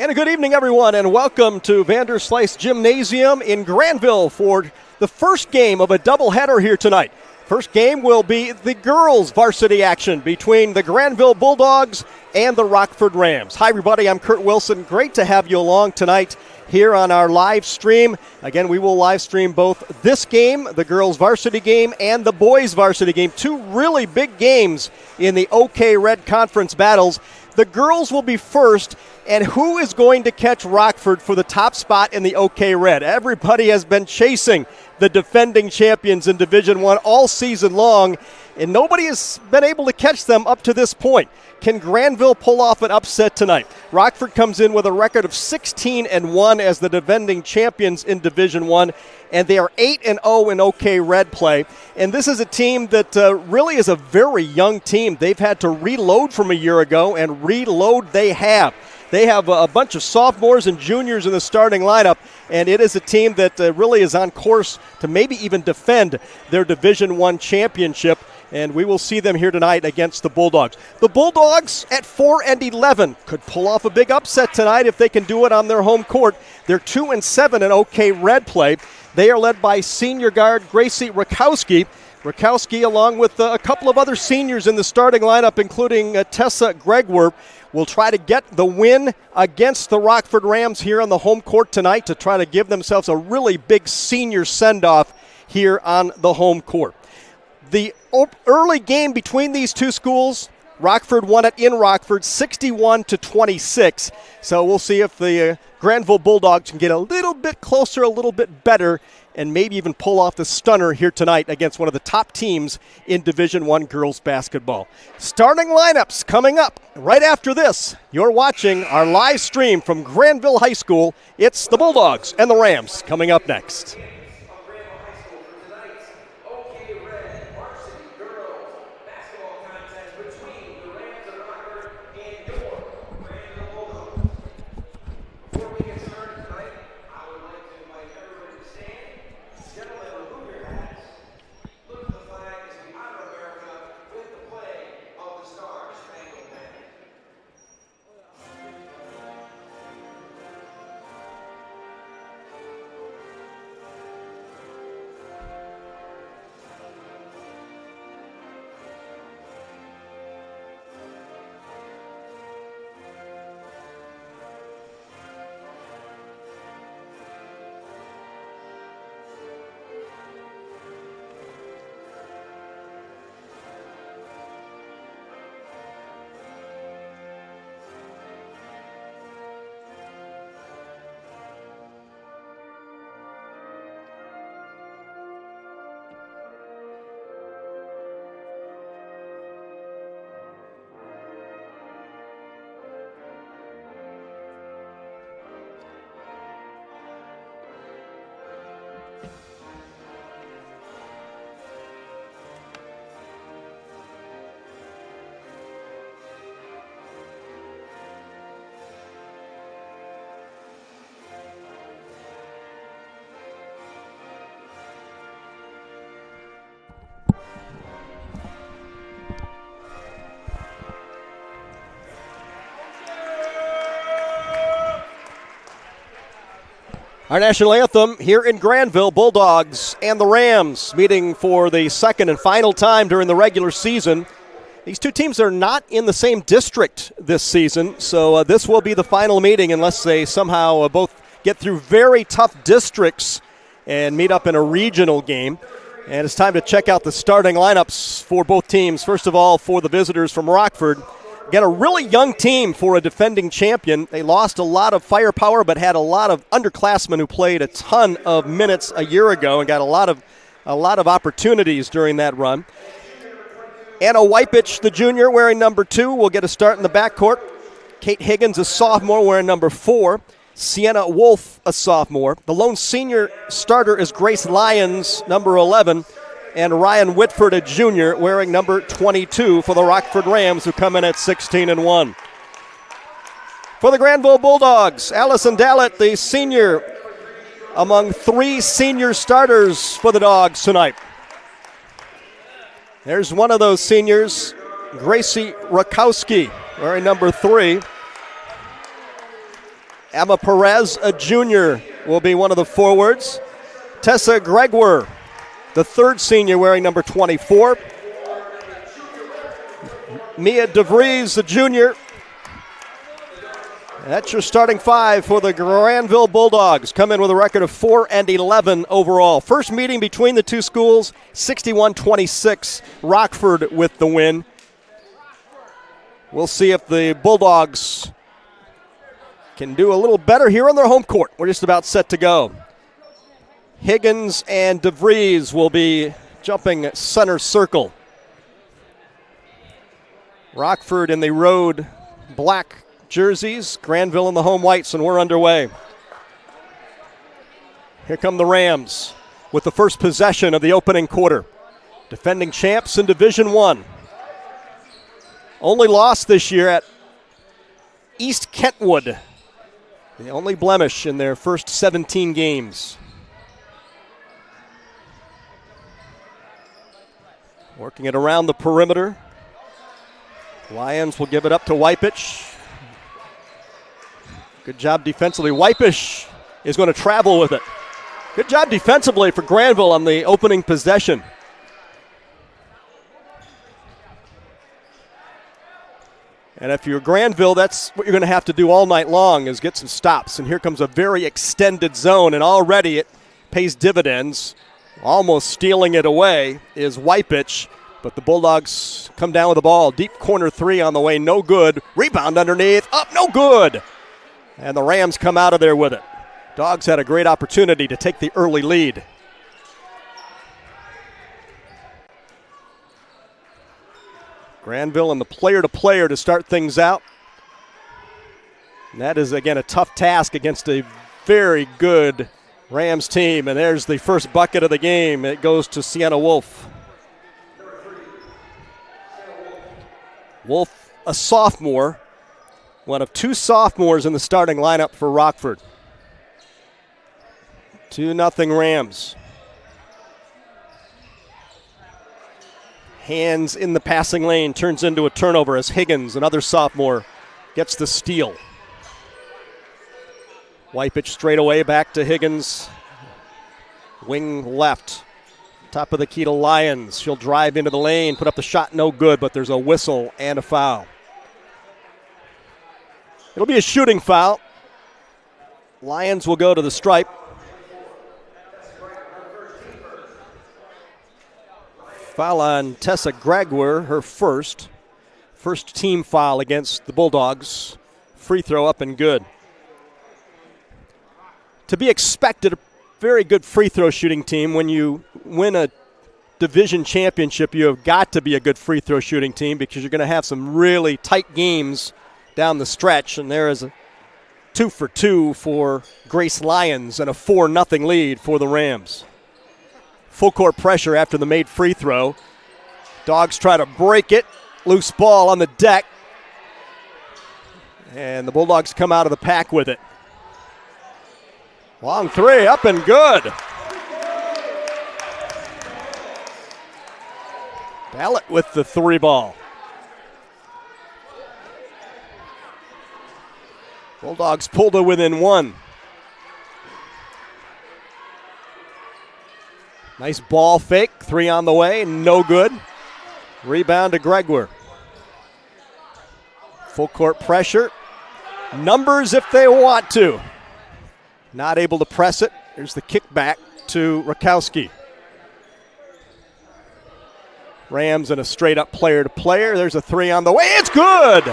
And a good evening, everyone, and welcome to Vanderslice Gymnasium in Grandville for the first game of a doubleheader here tonight. First game will be the girls' varsity action between the Grandville Bulldogs and the Rockford Rams. Hi, everybody. I'm Kurt Wilson. Great to have you along tonight here on our live stream. Again, we will live stream both this game, the girls' varsity game, and the boys' varsity game. Two really big games in the OK Red Conference battles. The girls will be first. And who is going to catch Rockford for the top spot in the OK Red? Everybody has been chasing the defending champions in Division I all season long, and nobody has been able to catch them up to this point. Can Grandville pull off an upset tonight? Rockford comes in with a record of 16-1 as the defending champions in Division I, and they are 8-0 in OK Red play. And this is a team that really is a very young team. They've had to reload from a year ago, and reload they have. They have a bunch of sophomores and juniors in the starting lineup, and it is a team that really is on course to maybe even defend their Division I championship, and we will see them here tonight against the Bulldogs. The Bulldogs at 4-11 could pull off a big upset tonight if they can do it on their home court. They're 2-7 in OK Red play. They are led by senior guard Gracie Rakowski. Rakowski, along with a couple of other seniors in the starting lineup, including Tessa Gregwer, will try to get the win against the Rockford Rams here on the home court tonight to try to give themselves a really big senior send-off here on the home court. The early game between these two schools, Rockford won it in Rockford 61-26. So we'll see if the Grandville Bulldogs can get a little bit closer, a little bit better, and maybe even pull off the stunner here tonight against one of the top teams in Division I girls basketball. Starting lineups coming up right after this. You're watching our live stream from Grandville High School. It's the Bulldogs and the Rams coming up next. Our national anthem here in Grandville, Bulldogs and the Rams meeting for the second and final time during the regular season. These two teams are not in the same district this season, so this will be the final meeting unless they somehow both get through very tough districts and meet up in a regional game. And it's time to check out the starting lineups for both teams. First of all, for the visitors from Rockford, got a really young team for a defending champion. They lost a lot of firepower, but had a lot of underclassmen who played a ton of minutes a year ago and got a lot of opportunities during that run. Anna Wypich, the junior, wearing number 2, will get a start in the backcourt. Kate Higgins, a sophomore, wearing number 4. Sienna Wolf, a sophomore. The lone senior starter is Grace Lyons, number 11. And Ryan Whitford, a junior, wearing number 22 for the Rockford Rams, who come in at 16-1. For the Grandville Bulldogs, Allison Dallett, the senior, among 3 senior starters for the Dogs tonight. There's one of those seniors, Gracie Rakowski, wearing number 3. Emma Perez, a junior, will be one of the forwards. Tessa Gregoire, the third senior, wearing number 24. Mia DeVries, the junior. That's your starting five for the Grandville Bulldogs. Come in with a record of 4-11 overall. First meeting between the two schools, 61-26. Rockford with the win. We'll see if the Bulldogs can do a little better here on their home court. We're just about set to go. Higgins and DeVries will be jumping center circle. Rockford in the road black jerseys, Grandville in the home whites, and we're underway. Here come the Rams with the first possession of the opening quarter. Defending champs in Division I. Only loss this year at East Kentwood. The only blemish in their first 17 games. Working it around the perimeter. Lions will give it up to Wypich. Good job defensively. Wypich is going to travel with it. Good job defensively for Grandville on the opening possession. And if you're Grandville, that's what you're going to have to do all night long, is get some stops. And here comes a very extended zone, and already it pays dividends. Almost stealing it away is Wypich, but the Bulldogs come down with the ball. Deep corner three on the way, no good. Rebound underneath, up, no good. And the Rams come out of there with it. Dogs had a great opportunity to take the early lead. Grandville and the player-to-player to start things out. And that is, again, a tough task against a very good Rams team. And there's the first bucket of the game. It goes to Sienna Wolf. Wolf, a sophomore, one of two sophomores in the starting lineup for Rockford. 2-0 Rams. Hands in the passing lane, turns into a turnover as Higgins, another sophomore, gets the steal. Wypich straight away back to Higgins. Wing left. Top of the key to Lyons. She'll drive into the lane, put up the shot, no good, but there's a whistle and a foul. It'll be a shooting foul. Lyons will go to the stripe. Foul on Tessa Gregoire, her first team foul against the Bulldogs. Free throw up and good. To be expected, a very good free throw shooting team. When you win a division championship, you have got to be a good free throw shooting team because you're going to have some really tight games down the stretch. And there is a 2 for 2 for Grace Lyons and a 4-0 lead for the Rams. Full court pressure after the made free throw. Dogs try to break it. Loose ball on the deck. And the Bulldogs come out of the pack with it. Long three, up and good. Ballot with the three ball. Bulldogs pulled to within one. Nice ball fake, three on the way, no good. Rebound to Gregoire. Full court pressure. Numbers if they want to. Not able to press it. Here's the kickback to Rakowski. Rams in a straight up player to player. There's a three on the way. It's good.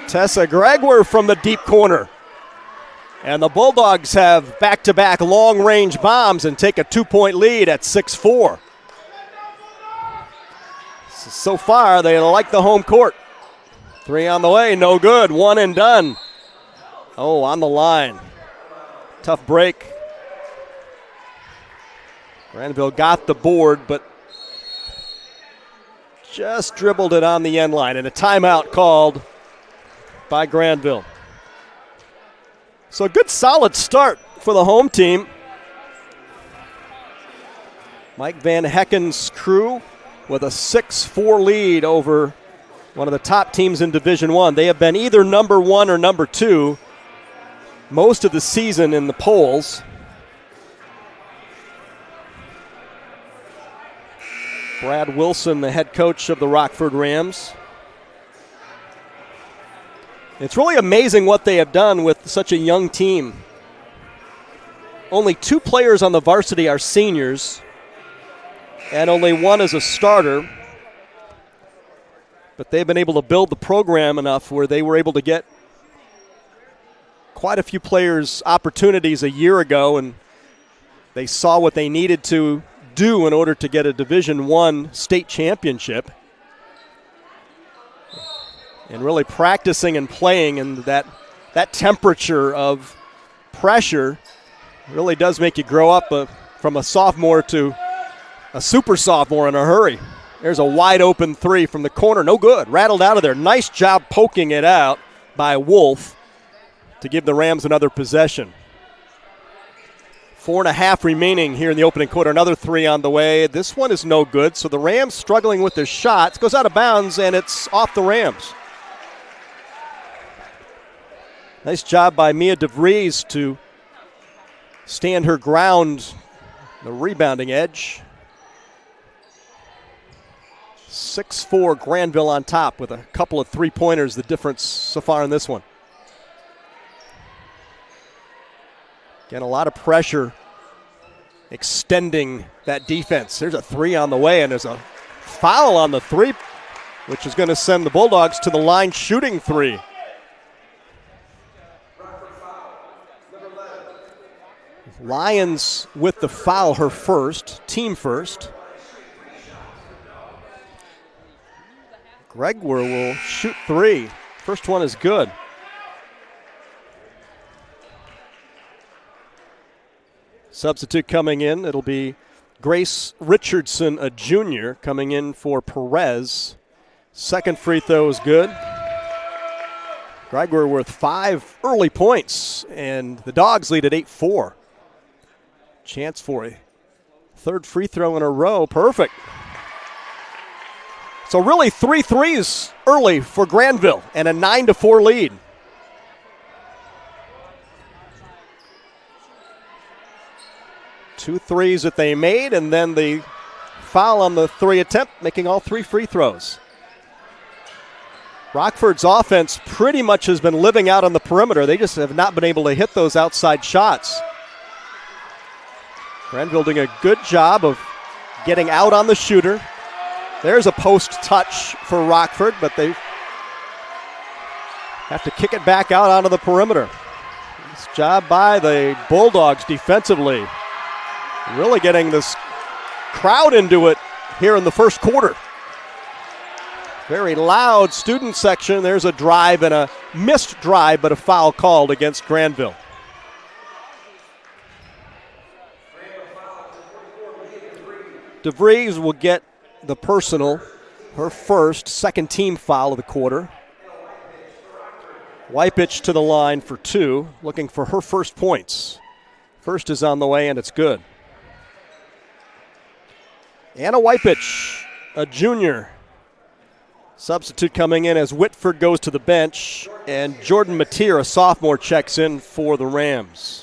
Tessa Gregoire from the deep corner. And the Bulldogs have back-to-back long-range bombs and take a 2-point lead at 6-4. So far, they like the home court. Three on the way, no good. One and done. Oh, on the line. Tough break. Grandville got the board, but just dribbled it on the end line. And a timeout called by Grandville. So a good solid start for the home team. Mike Van Hecken's crew with a 6-4 lead over one of the top teams in Division I. They have been either number 1 or number 2 most of the season in the polls. Brad Wilson, the head coach of the Rockford Rams. It's really amazing what they have done with such a young team. Only 2 players on the varsity are seniors, and only 1 is a starter. But they've been able to build the program enough where they were able to get quite a few players opportunities a year ago, and they saw what they needed to do in order to get a Division I state championship. And really practicing and playing, and that temperature of pressure really does make you grow up from a sophomore to a super sophomore in a hurry. There's a wide open 3 from the corner. No good. Rattled out of there. Nice job poking it out by Wolf to give the Rams another possession. 4.5 remaining here in the opening quarter. Another 3 on the way. This one is no good. So the Rams struggling with their shots. Goes out of bounds, and it's off the Rams. Nice job by Mia DeVries to stand her ground, the rebounding edge. 6-4 Grandville on top with a couple of 3-pointers, the difference so far in this one. Again, a lot of pressure extending that defense. There's a 3 on the way, and there's a foul on the 3, which is going to send the Bulldogs to the line shooting 3. Lyons with the foul, her first, team first. Gregwer will shoot 3. First one is good. Substitute coming in, it'll be Grace Richardson, a junior, coming in for Perez. Second free throw is good. Gregwer with 5 early points, and the Dogs lead at 8-4. Chance for a third free throw in a row. Perfect. So really 3 threes early for Grandville and a 9-4 lead. Two threes that they made, and then the foul on the 3 attempt, making all 3 free throws. Rockford's offense pretty much has been living out on the perimeter. They just have not been able to hit those outside shots. Grandville doing a good job of getting out on the shooter. There's a post touch for Rockford, but they have to kick it back out onto the perimeter. Nice job by the Bulldogs defensively. Really getting this crowd into it here in the first quarter. Very loud student section. There's a drive and a missed drive, but a foul called against Grandville. DeVries will get the personal, her first, second team foul of the quarter. Wypich to the line for 2, looking for her first points. First is on the way, and it's good. Anna Wypich, a junior. Substitute coming in as Whitford goes to the bench, and Jordan Mateer, a sophomore, checks in for the Rams.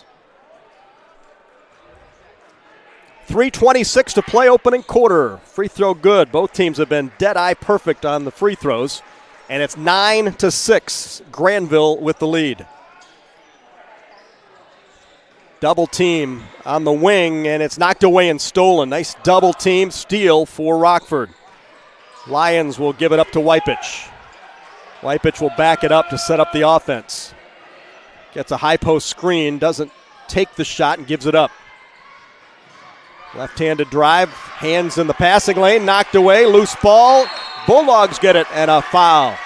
3:26 to play opening quarter. Free throw good. Both teams have been dead-eye perfect on the free throws, and it's 9-6, Grandville with the lead. Double team on the wing, and it's knocked away and stolen. Nice double team steal for Rockford. Lyons will give it up to Wypich. Wypich will back it up to set up the offense. Gets a high post screen, doesn't take the shot, and gives it up. Left-handed drive, hands in the passing lane, knocked away, loose ball. Bulldogs get it, and a foul.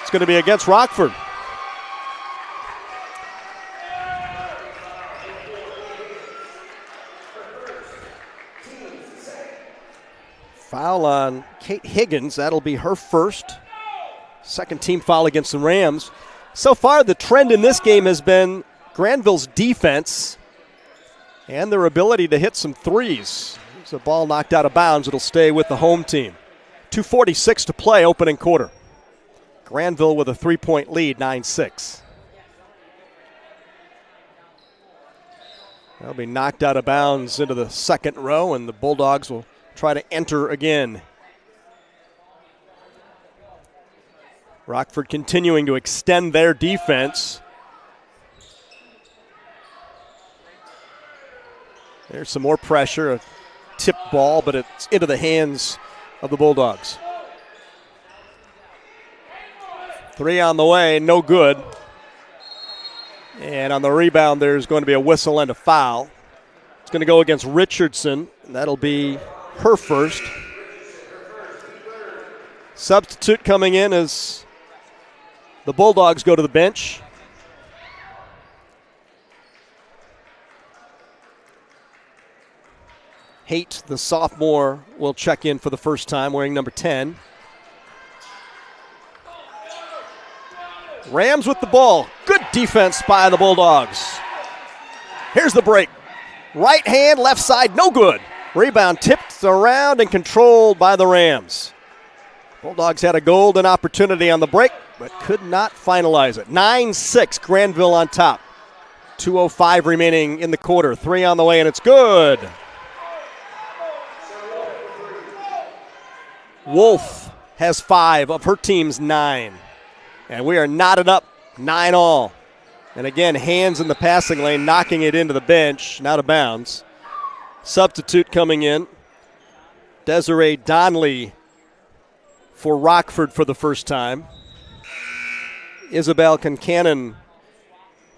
It's going to be against Rockford. Foul on Kate Higgins. That'll be her first. Second team foul against the Rams. So far, the trend in this game has been Grandville's defense and their ability to hit some threes. There's a ball knocked out of bounds. It'll stay with the home team. 2:46 to play, opening quarter. Grandville with a 3-point lead, 9-6. They'll be knocked out of bounds into the second row, and the Bulldogs will try to enter again. Rockford continuing to extend their defense. There's some more pressure, a tip ball, but it's into the hands of the Bulldogs. 3 on the way, no good. And on the rebound, there's going to be a whistle and a foul. It's going to go against Richardson, and that'll be her first. Substitute coming in as the Bulldogs go to the bench. Haight, the sophomore, will check in for the first time wearing number 10. Rams with the ball. Good defense by the Bulldogs. Here's the break. Right hand, left side, no good. Rebound tipped around and controlled by the Rams. Bulldogs had a golden opportunity on the break, but could not finalize it. 9-6, Grandville on top. 2:05 remaining in the quarter. 3 on the way, and it's good. Wolf has 5 of her team's 9. And we are knotted up, 9-all. And again, hands in the passing lane, knocking it into the bench, and out of bounds. Substitute coming in. Desiree Donnelly for Rockford for the first time. Isabel Concannon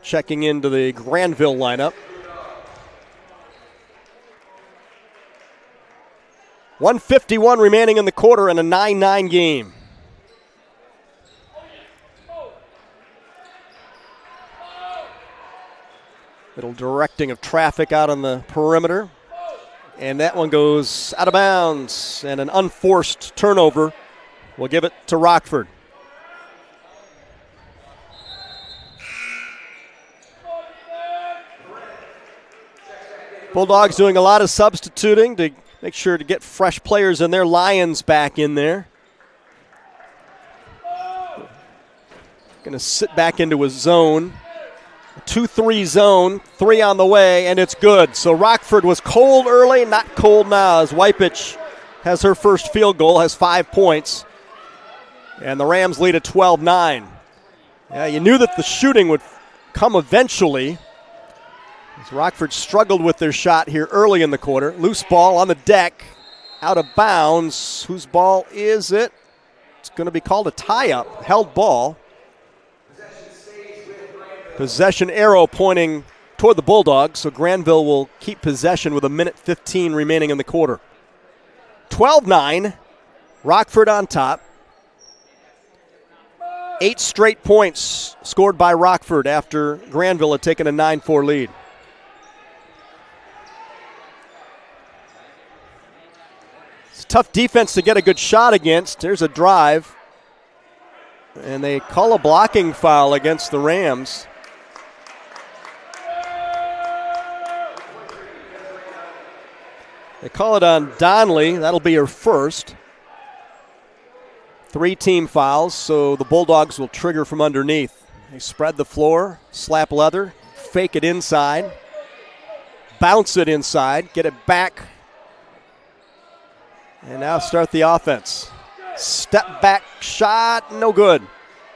checking into the Grandville lineup. 1:51 remaining in the quarter and a 9-9 game. Little directing of traffic out on the perimeter. And that one goes out of bounds. And an unforced turnover will give it to Rockford. Bulldogs doing a lot of substituting to make sure to get fresh players in there. Lyons back in there. Going to sit back into his zone. 2-3 zone, 3 on the way, and it's good. So Rockford was cold early, not cold now, as Wypich has her first field goal, has 5 points. And the Rams lead at 12-9. Yeah, you knew that the shooting would come eventually, as Rockford struggled with their shot here early in the quarter. Loose ball on the deck, out of bounds. Whose ball is it? It's going to be called a tie-up, held ball. Possession arrow pointing toward the Bulldogs, so Grandville will keep possession with 1:15 remaining in the quarter. 12-9, Rockford on top. 8 straight points scored by Rockford after Grandville had taken a 9-4 lead. It's a tough defense to get a good shot against. There's a drive, and they call a blocking foul against the Rams. They call it on Donnelly. That'll be her first. 3 team fouls, so the Bulldogs will trigger from underneath. They spread the floor, slap leather, fake it inside, bounce it inside, get it back, and now start the offense. Step back shot, no good.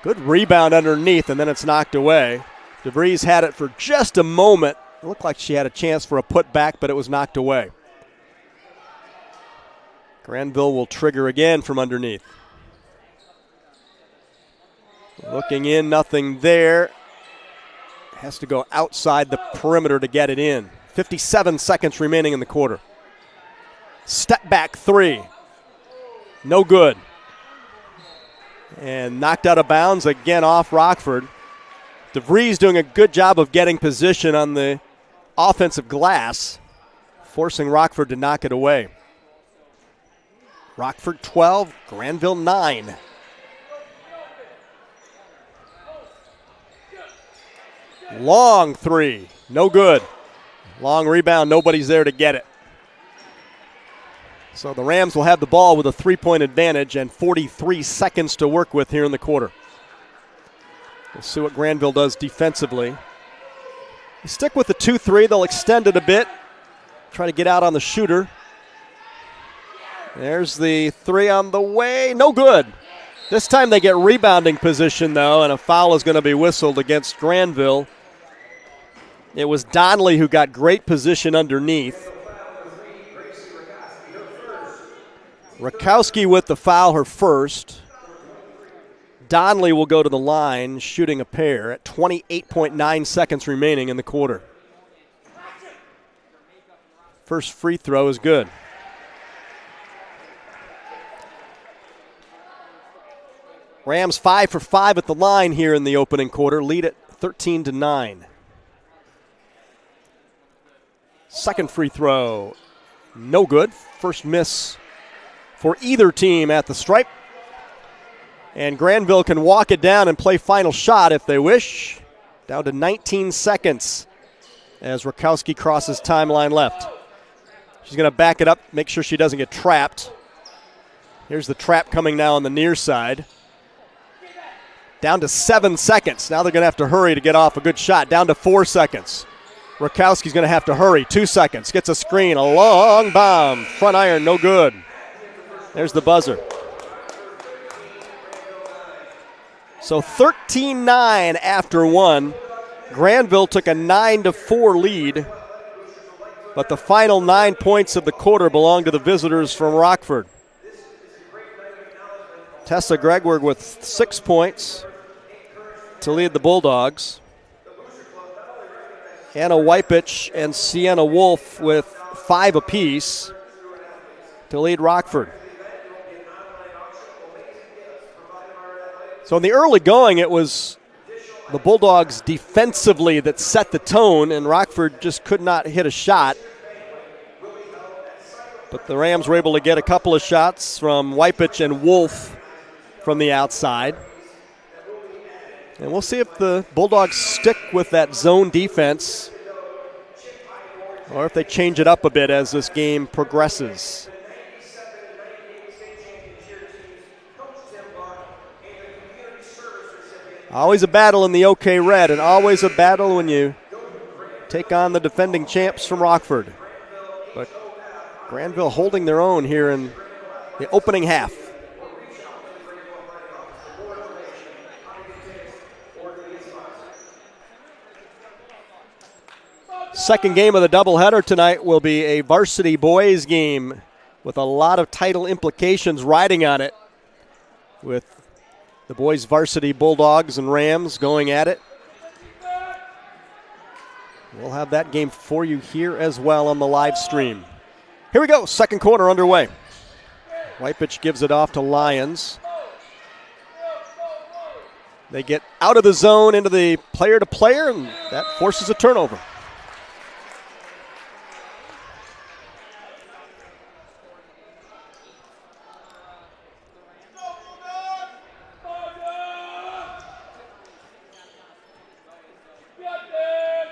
Good rebound underneath, and then it's knocked away. DeVries had it for just a moment. It looked like she had a chance for a putback, but it was knocked away. Grandville will trigger again from underneath. Looking in, nothing there. Has to go outside the perimeter to get it in. 57 seconds remaining in the quarter. Step back 3. No good. And knocked out of bounds again off Rockford. DeVries doing a good job of getting position on the offensive glass, forcing Rockford to knock it away. Rockford 12, Grandville 9. Long 3, no good. Long rebound, nobody's there to get it. So the Rams will have the ball with a 3-point advantage and 43 seconds to work with here in the quarter. We'll see what Grandville does defensively. They stick with the 2-3. They'll extend it a bit. Try to get out on the shooter. There's the three on the way. No good. This time they get rebounding position, though, and a foul is going to be whistled against Grandville. It was Donnelly who got great position underneath. Rakowski with the foul, her first. Donnelly will go to the line, shooting a pair at 28.9 seconds remaining in the quarter. First free throw is good. Rams 5 for 5 at the line here in the opening quarter, lead at 13-9. Second free throw, no good. First miss for either team at the stripe. And Grandville can walk it down and play final shot if they wish. Down to 19 seconds as Rakowski crosses timeline left. She's going to back it up, make sure she doesn't get trapped. Here's the trap coming now on the near side. Down to 7 seconds. Now they're going to have to hurry to get off a good shot. Down to 4 seconds. Rakowski's going to have to hurry. 2 seconds. Gets a screen. A long bomb. Front iron, no good. There's the buzzer. So 13-9 after one. Grandville took a 9-4 lead. But the final 9 points of the quarter belong to the visitors from Rockford. Tessa Gregward with 6 points to lead the Bulldogs. Anna Wypich and Sienna Wolf with 5 apiece to lead Rockford. So in the early going, it was the Bulldogs defensively that set the tone, and Rockford just could not hit a shot. But the Rams were able to get a couple of shots from Wypich and Wolf from the outside. And we'll see if the Bulldogs stick with that zone defense or if they change it up a bit as this game progresses. Always a battle in the OK Red, and always a battle when you take on the defending champs from Rockford. But Grandville holding their own here in the opening half. Second game of the doubleheader tonight will be a varsity boys game with a lot of title implications riding on it, with the boys varsity Bulldogs and Rams going at it. We'll have that game for you here as well on the live stream. Here we go, second quarter underway. Wypich gives it off to Lyons. They get out of the zone into the player-to-player, and that forces a turnover.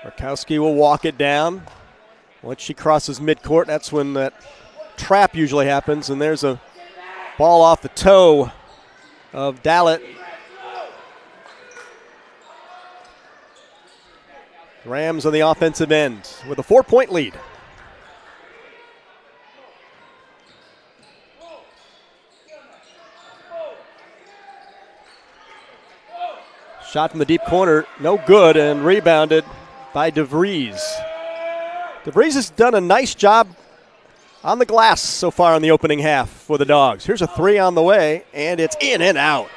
Rakowski will walk it down. Once she crosses midcourt, that's when that trap usually happens, and there's a ball off the toe of Dallett. Rams on the offensive end with a 4-point lead. Shot from the deep corner, no good, and rebounded by DeVries. DeVries has done a nice job on the glass so far in the opening half for the Dogs. Here's a three on the way, and it's in and out.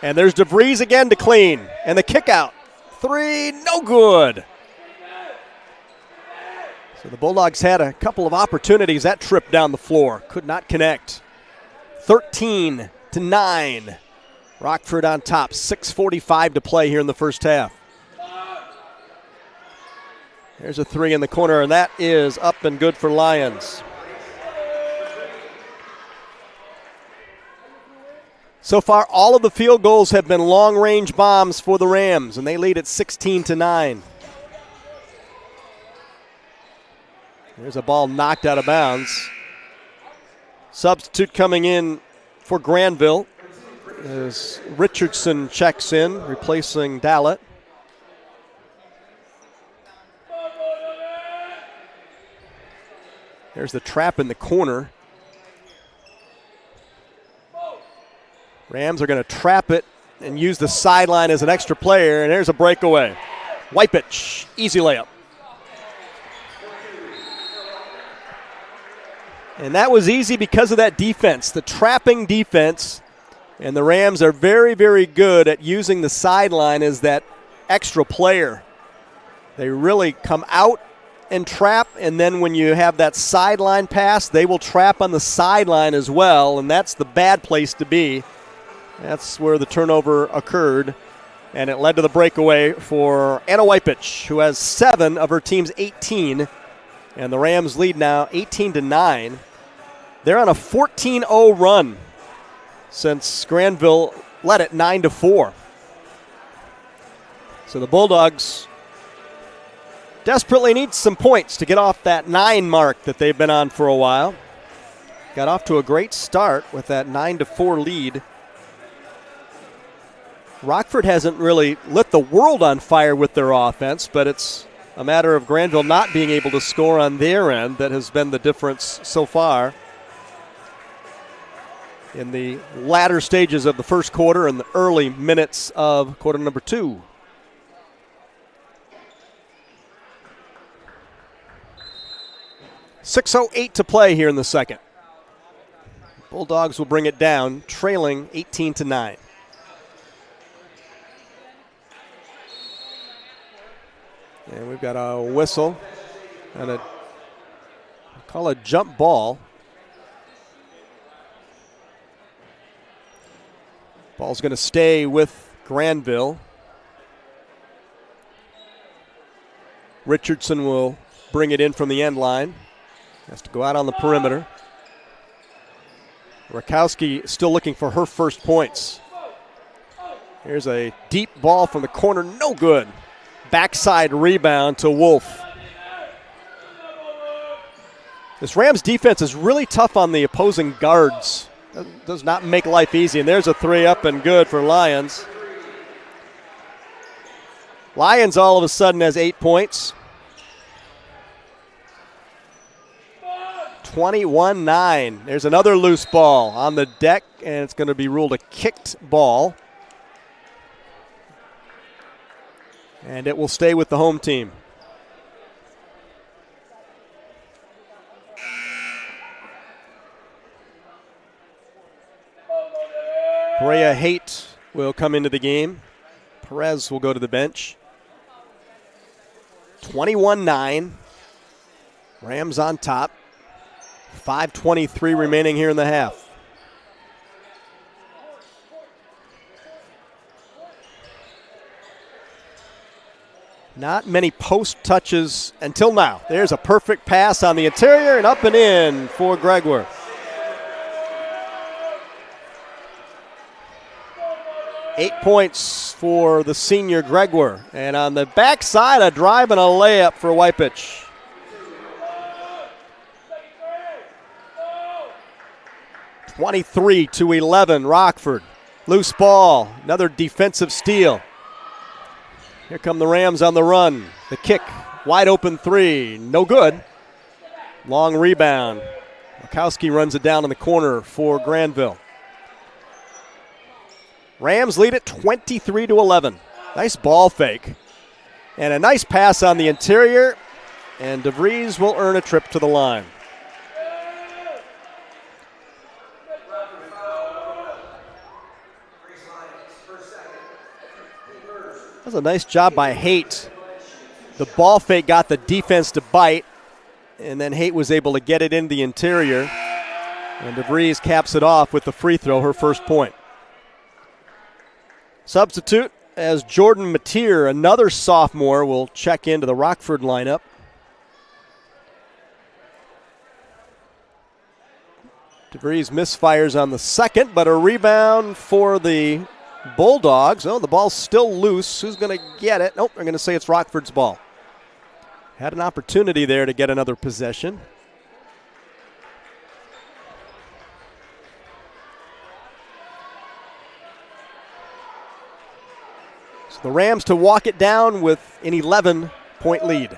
And there's DeVries again to clean. And the kick out. Three, no good. So the Bulldogs had a couple of opportunities that trip down the floor. Could not connect. 13-9. Rockford on top. 6:45 to play here in the first half. There's a three in the corner, and that is up and good for Lyons. So far, all of the field goals have been long-range bombs for the Rams, and they lead at 16-9. There's a ball knocked out of bounds. Substitute coming in for Grandville as Richardson checks in, replacing Dallett. There's the trap in the corner. Rams are going to trap it and use the sideline as an extra player, and there's a breakaway. Wypich, easy layup. And that was easy because of that defense, the trapping defense. And the Rams are very, very good at using the sideline as that extra player. They really come out and trap, and then when you have that sideline pass, they will trap on the sideline as well, and that's the bad place to be. That's where the turnover occurred, and it led to the breakaway for Anna Wypich, who has 7 of her team's 18, and the Rams lead now 18-9. They're on a 14-0 run since Grandville led it 9-4. So the Bulldogs desperately need some points to get off that 9 mark that they've been on for a while. Got off to a great start with that 9-4 lead. Rockford hasn't really lit the world on fire with their offense, but it's a matter of Grandville not being able to score on their end that has been the difference so far in the latter stages of the first quarter and the early minutes of quarter number 2. .608 to play here in the second. Bulldogs will bring it down, trailing 18-9. And we've got a whistle and a call a jump ball. Ball's going to stay with Grandville. Richardson will bring it in from the end line. Has to go out on the perimeter. Rakowski still looking for her first points. Here's a deep ball from the corner, no good. Backside rebound to Wolf. This Rams defense is really tough on the opposing guards. Does not make life easy, and there's a 3 up and good for Lyons. Lyons all of a sudden has 8 points. 21-9. There's another loose ball on the deck, and it's going to be ruled a kicked ball. And it will stay with the home team. Brea Haight will come into the game. Perez will go to the bench. 21-9. Rams on top. 5:23 remaining here in the half. Not many post touches until now. There's a perfect pass on the interior and up and in for Gregor. Eight points for the senior Gregor. And on the backside, a drive and a layup for Wypich. (23-11) Rockford. Loose ball. Another defensive steal. Here come the Rams on the run. The kick, wide open 3, no good. Long rebound. Rakowski runs it down in the corner for Grandville. Rams lead it 23-11. Nice ball fake. And a nice pass on the interior. And DeVries will earn a trip to the line. That was a nice job by Haight. The ball fake got the defense to bite, and then Haight was able to get it in the interior. And DeVries caps it off with the free throw, her first point. Substitute as Jordan Mateer, another sophomore, will check into the Rockford lineup. DeVries misfires on the second, but a rebound for the Bulldogs. Oh, the ball's still loose. Who's going to get it? Nope, they're going to say it's Rockford's ball. Had an opportunity there to get another possession. The Rams to walk it down with an 11-point lead.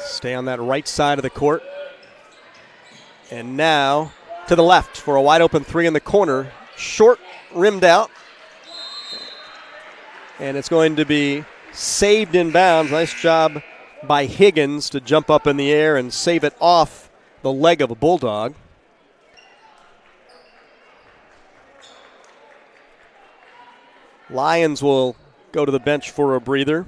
Stay on that right side of the court. And now to the left for a wide open three in the corner. Short, rimmed out. And it's going to be saved in bounds. Nice job by Higgins to jump up in the air and save it off the leg of a Bulldog. Lions will go to the bench for a breather.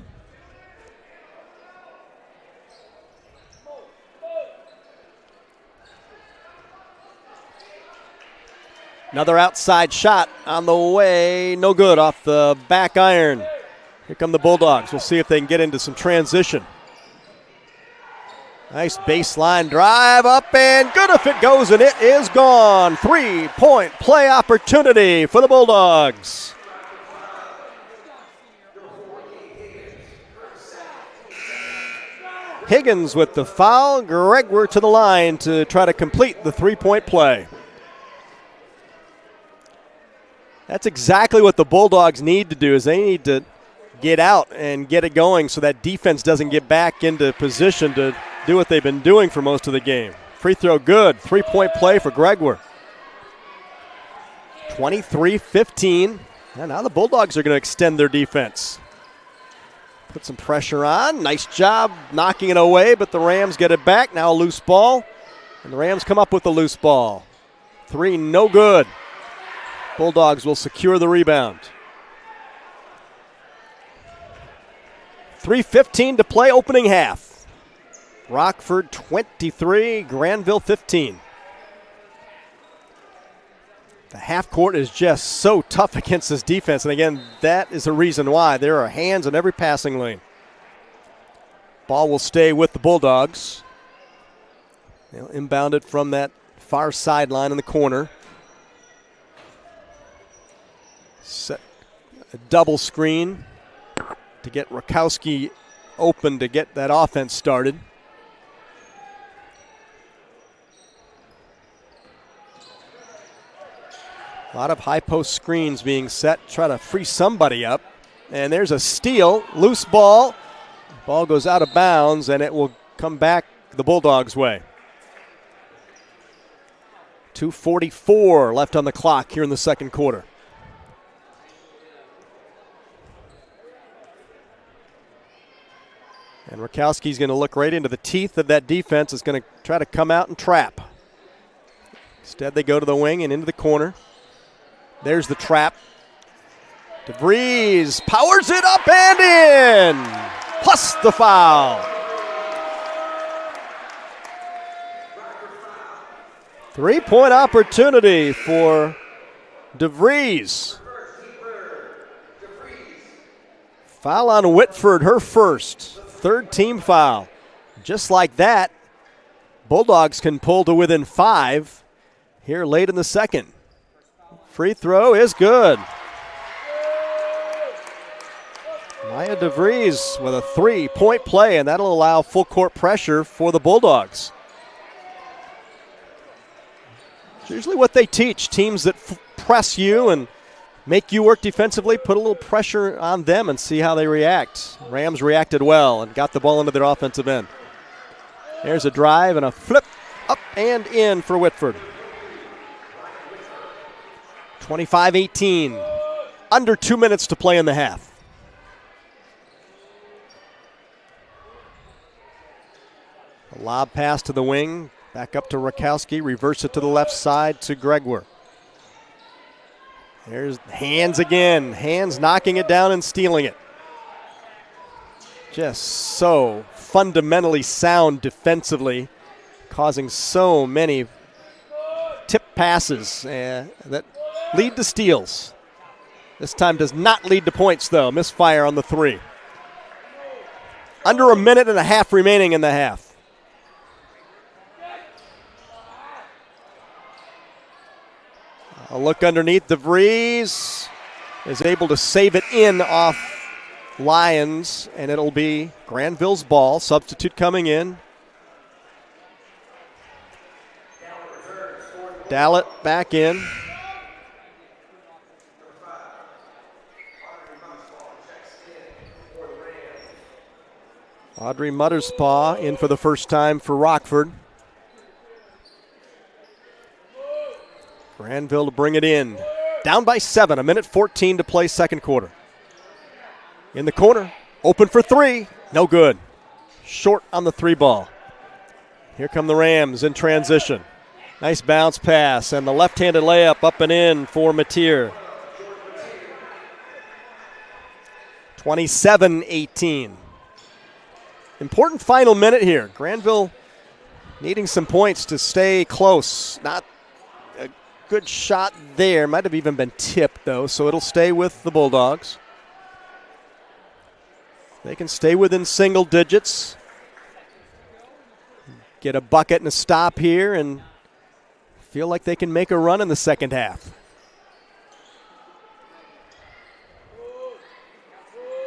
Another outside shot on the way. No good off the back iron. Here come the Bulldogs. We'll see if they can get into some transition. Nice baseline drive up and good if it goes, and it is gone. 3-point play opportunity for the Bulldogs. Higgins with the foul. Gregwer to the line to try to complete the 3-point play. That's exactly what the Bulldogs need to do, is they need to get out and get it going so that defense doesn't get back into position to do what they've been doing for most of the game. Free throw good. 3-point play for Gregwer. 23-15. And now the Bulldogs are going to extend their defense. Put some pressure on. Nice job knocking it away, but the Rams get it back. Now a loose ball. And the Rams come up with the loose ball. 3, no good. Bulldogs will secure the rebound. 3:15 to play, opening half. Rockford 23, Grandville 15. The half court is just so tough against this defense, and again, that is the reason why. There are hands in every passing lane. Ball will stay with the Bulldogs. They'll inbound it from that far sideline in the corner. Set a double screen to get Rakowski open to get that offense started. A lot of high post screens being set, try to free somebody up. And there's a steal, loose ball. Ball goes out of bounds, and it will come back the Bulldogs' way. 2:44 left on the clock here in the second quarter. And Rakowski's going to look right into the teeth of that defense. Is going to try to come out and trap. Instead, they go to the wing and into the corner. There's the trap. DeVries powers it up and in. Plus the foul. 3-point opportunity for DeVries. Foul on Whitford, her first. Third team foul. Just like that, Bulldogs can pull to within 5 here late in the second. Free throw is good. Maya DeVries with a 3-point play, and that'll allow full court pressure for the Bulldogs. It's usually what they teach, teams that press you and make you work defensively, put a little pressure on them and see how they react. Rams reacted well and got the ball into their offensive end. There's a drive and a flip up and in for Whitford. 25-18. Under 2 minutes to play in the half. A lob pass to the wing. Back up to Rakowski. Reverse it to the left side to Gregwer. There's hands again. Hands knocking it down and stealing it. Just so fundamentally sound defensively, causing so many tip passes that lead to steals. This time does not lead to points, though. Misfire on the 3. Under a minute and a half remaining in the half. A look underneath. DeVries is able to save it in off Lions, and it'll be Grandville's ball. Substitute coming in. Dallett back in. Audrey Mutterspaw in for the first time for Rockford. Grandville to bring it in. Down by 7, 1:14 to play second quarter. In the corner, open for 3, no good. Short on the 3 ball. Here come the Rams in transition. Nice bounce pass and the left-handed layup up and in for Mateer. 27-18. Important final minute here. Grandville needing some points to stay close. Not a good shot there. Might have even been tipped, though, so it'll stay with the Bulldogs. They can stay within single digits. Get a bucket and a stop here and feel like they can make a run in the second half.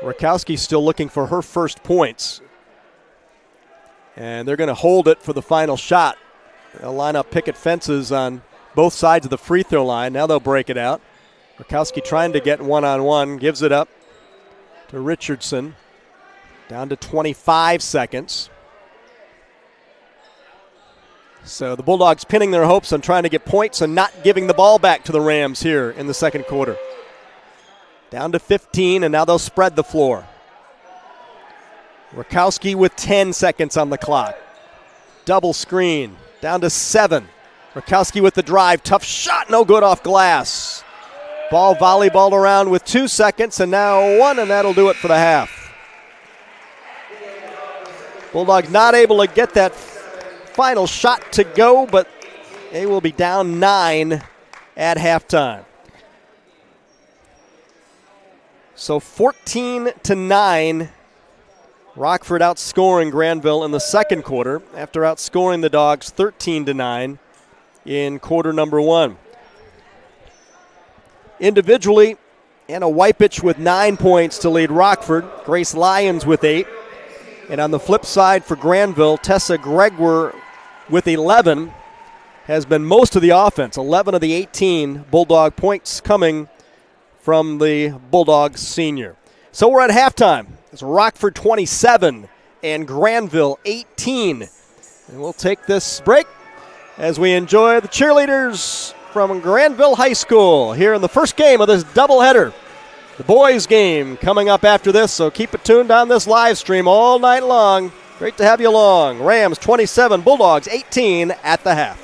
Rakowski still looking for her first points. And they're going to hold it for the final shot. They'll line up picket fences on both sides of the free throw line. Now they'll break it out. Rakowski trying to get one-on-one. Gives it up to Richardson. Down to 25 seconds. So the Bulldogs pinning their hopes on trying to get points and not giving the ball back to the Rams here in the second quarter. Down to 15, and now they'll spread the floor. Rakowski with 10 seconds on the clock. Double screen. Down to 7. Rakowski with the drive. Tough shot, no good off glass. Ball volleyballed around with 2 seconds, and now 1, and that'll do it for the half. Bulldogs not able to get that final shot to go, but they will be down 9 at halftime. So 14-9, Rockford outscoring Grandville in the second quarter after outscoring the Dogs 13-9 in quarter number 1. Individually, Anna Wypich with 9 points to lead Rockford, Grace Lyons with 8. And on the flip side for Grandville, Tessa Gregor with 11 has been most of the offense. 11 of the 18 Bulldog points coming from the Bulldogs senior. So we're at halftime. It's Rockford 27 and Grandville 18. And we'll take this break as we enjoy the cheerleaders from Grandville High School here in the first game of this doubleheader. The boys game coming up after this, so keep it tuned on this live stream all night long. Great to have you along. Rams 27, Bulldogs 18 at the half.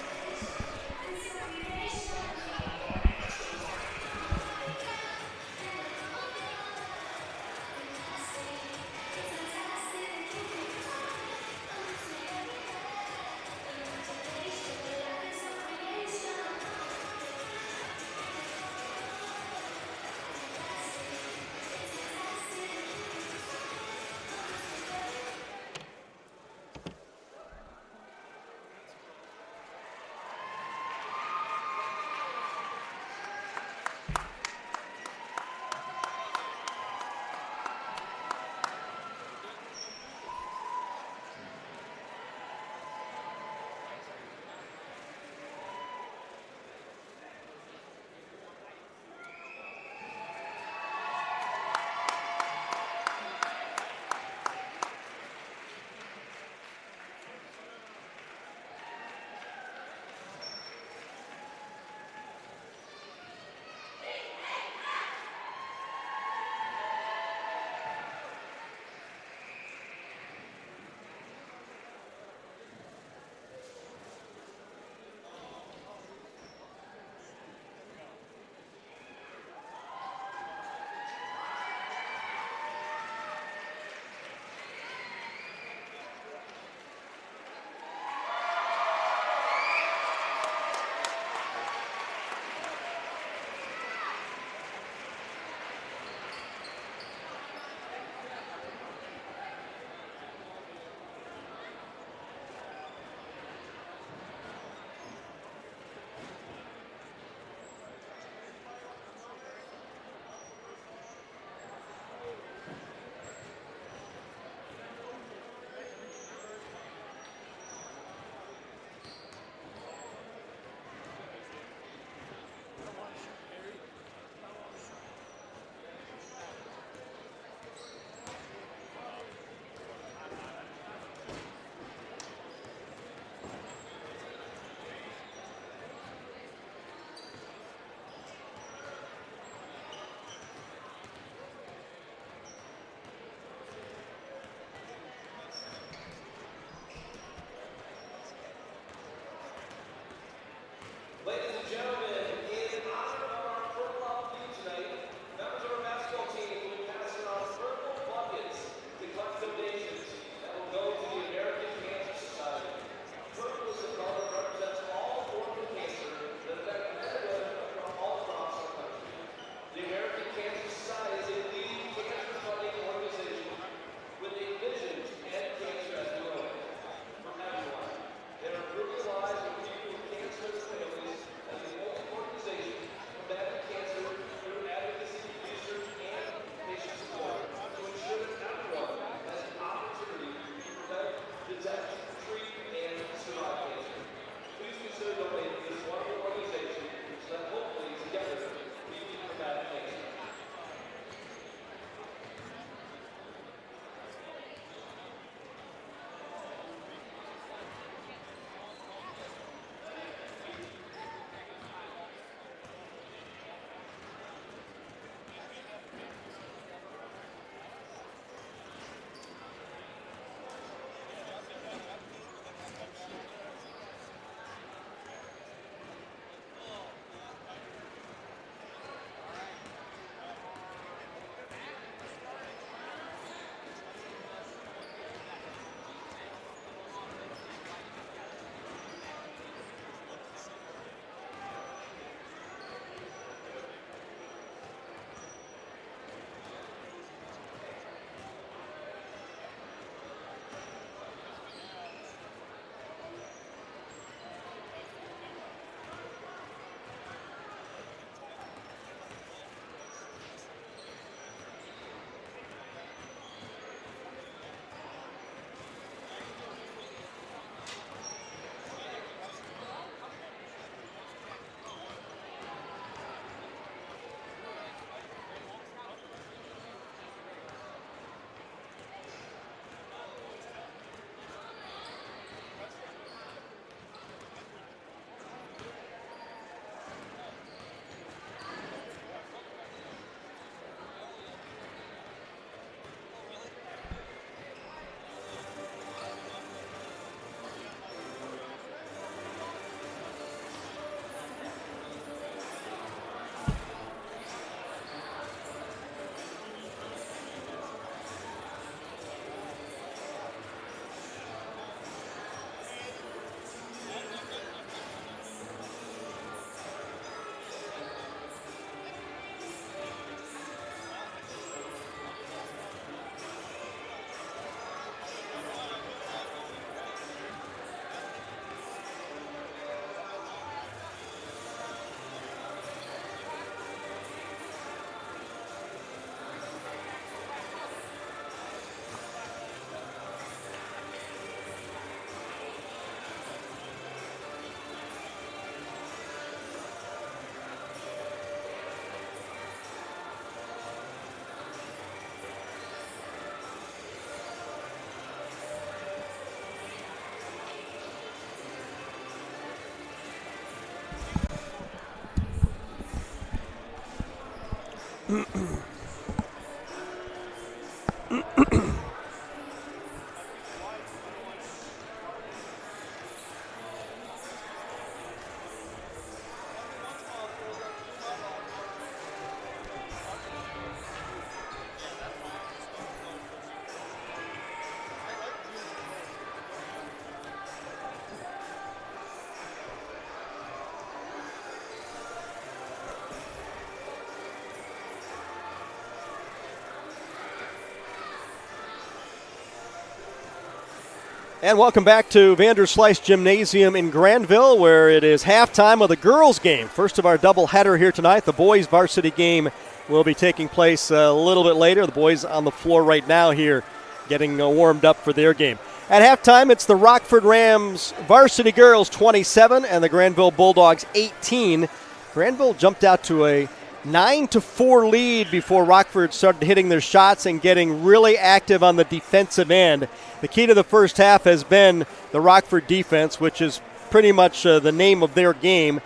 And welcome back to Vanderslice Gymnasium in Grandville, where it is halftime of the girls' game. First of our doubleheader here tonight. The boys' varsity game will be taking place a little bit later. The boys on the floor right now here getting warmed up for their game. At halftime, it's the Rockford Rams varsity girls 27 and the Grandville Bulldogs 18. Grandville jumped out to a 9-4 lead before Rockford started hitting their shots and getting really active on the defensive end. The key to the first half has been the Rockford defense, which is pretty much the name of their game.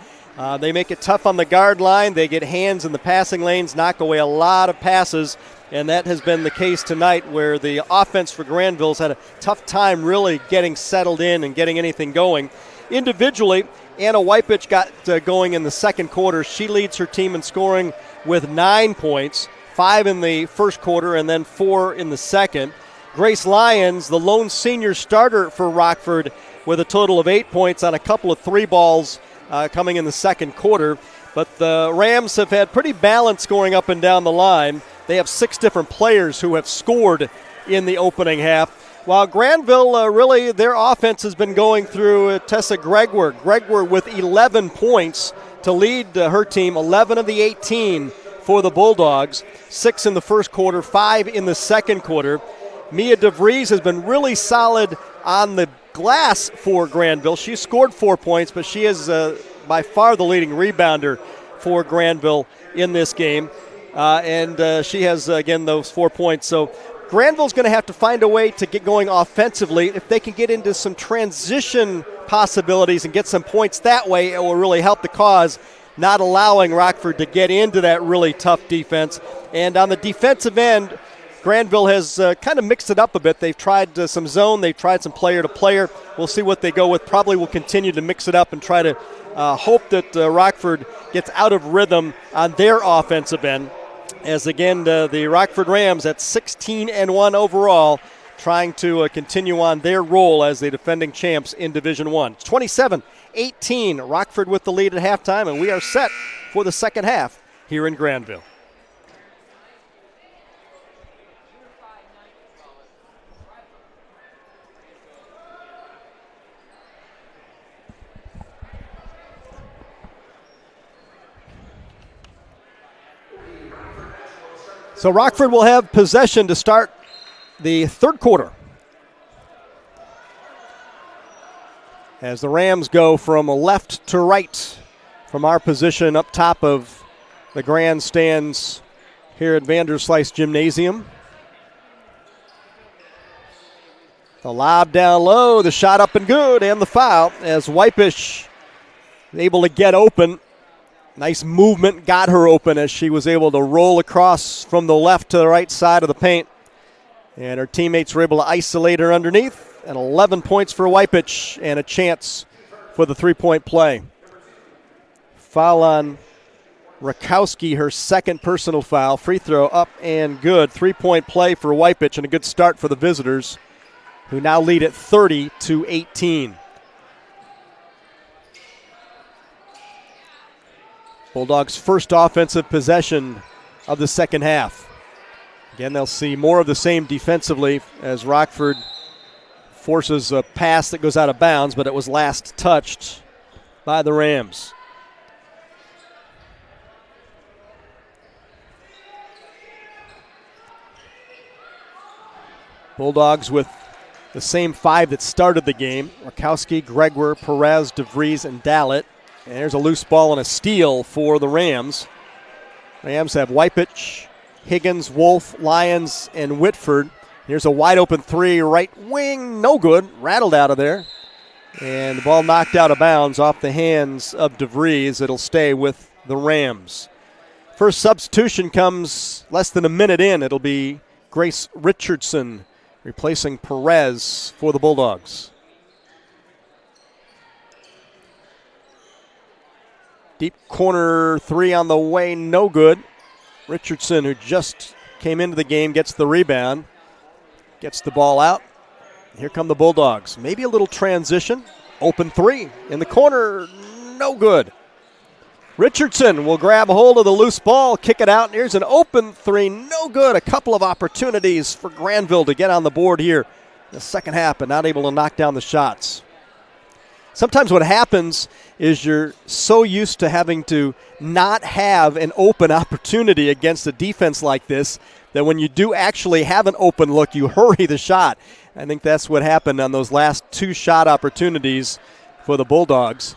They make it tough on the guard line. They get hands in the passing lanes, knock away a lot of passes, and that has been the case tonight, where the offense for Grandville's had a tough time really getting settled in and getting anything going. Individually, Anna Wypich got going in the second quarter. She leads her team in scoring with 9 points, 5 in the first quarter and then 4 in the second. Grace Lyons, the lone senior starter for Rockford, with a total of 8 points on a couple of 3 balls coming in the second quarter. But the Rams have had pretty balanced scoring up and down the line. They have 6 different players who have scored in the opening half. While Grandville, really, their offense has been going through Tessa Gregor. Gregor with 11 points to lead her team, 11 of the 18 for the Bulldogs, 6 in the first quarter, 5 in the second quarter. Mia DeVries has been really solid on the glass for Grandville. She scored 4 points, but she is by far the leading rebounder for Grandville in this game. And she has, again, those 4 points. So Grandville's going to have to find a way to get going offensively. If they can get into some transition possibilities and get some points that way, it will really help the cause, not allowing Rockford to get into that really tough defense. And on the defensive end, Grandville has kind of mixed it up a bit. They've tried some zone. They've tried some player-to-player. We'll see what they go with. Probably will continue to mix it up and try to hope that Rockford gets out of rhythm on their offensive end. As, again, the Rockford Rams at 16-1 overall, trying to continue on their role as the defending champs in Division I. It's 27-18, Rockford with the lead at halftime, and we are set for the second half here in Grandville. So Rockford will have possession to start the third quarter, as the Rams go from left to right from our position up top of the grandstands here at Vanderslice Gymnasium. The lob down low, the shot up and good, and the foul as Wypich able to get open. Nice movement got her open as she was able to roll across from the left to the right side of the paint. And her teammates were able to isolate her underneath. And 11 points for Wypich and a chance for the three-point play. Foul on Rakowski, her second personal foul. Free throw up and good. Three-point play for Wypich and a good start for the visitors, who now lead at 30-18. Bulldogs' first offensive possession of the second half. Again, they'll see more of the same defensively as Rockford forces a pass that goes out of bounds, but it was last touched by the Rams. Bulldogs with the same 5 that started the game: Rakowski, Gregor, Perez, DeVries, and Dalit. And there's a loose ball and a steal for the Rams. Rams have Wypich, Higgins, Wolf, Lyons, and Whitford. Here's a wide open 3, right wing, no good, rattled out of there. And the ball knocked out of bounds off the hands of DeVries. It'll stay with the Rams. First substitution comes less than a minute in. It'll be Grace Richardson replacing Perez for the Bulldogs. Deep corner three on the way, no good. Richardson, who just came into the game, gets the rebound, gets the ball out. Here come the Bulldogs. Maybe a little transition. Open three in the corner, no good. Richardson will grab a hold of the loose ball, kick it out, and here's an open three, no good. A couple of opportunities for Grandville to get on the board here in the second half, but not able to knock down the shots. Sometimes what happens is you're so used to having to not have an open opportunity against a defense like this that when you do actually have an open look, you hurry the shot. I think that's what happened on those last two shot opportunities for the Bulldogs.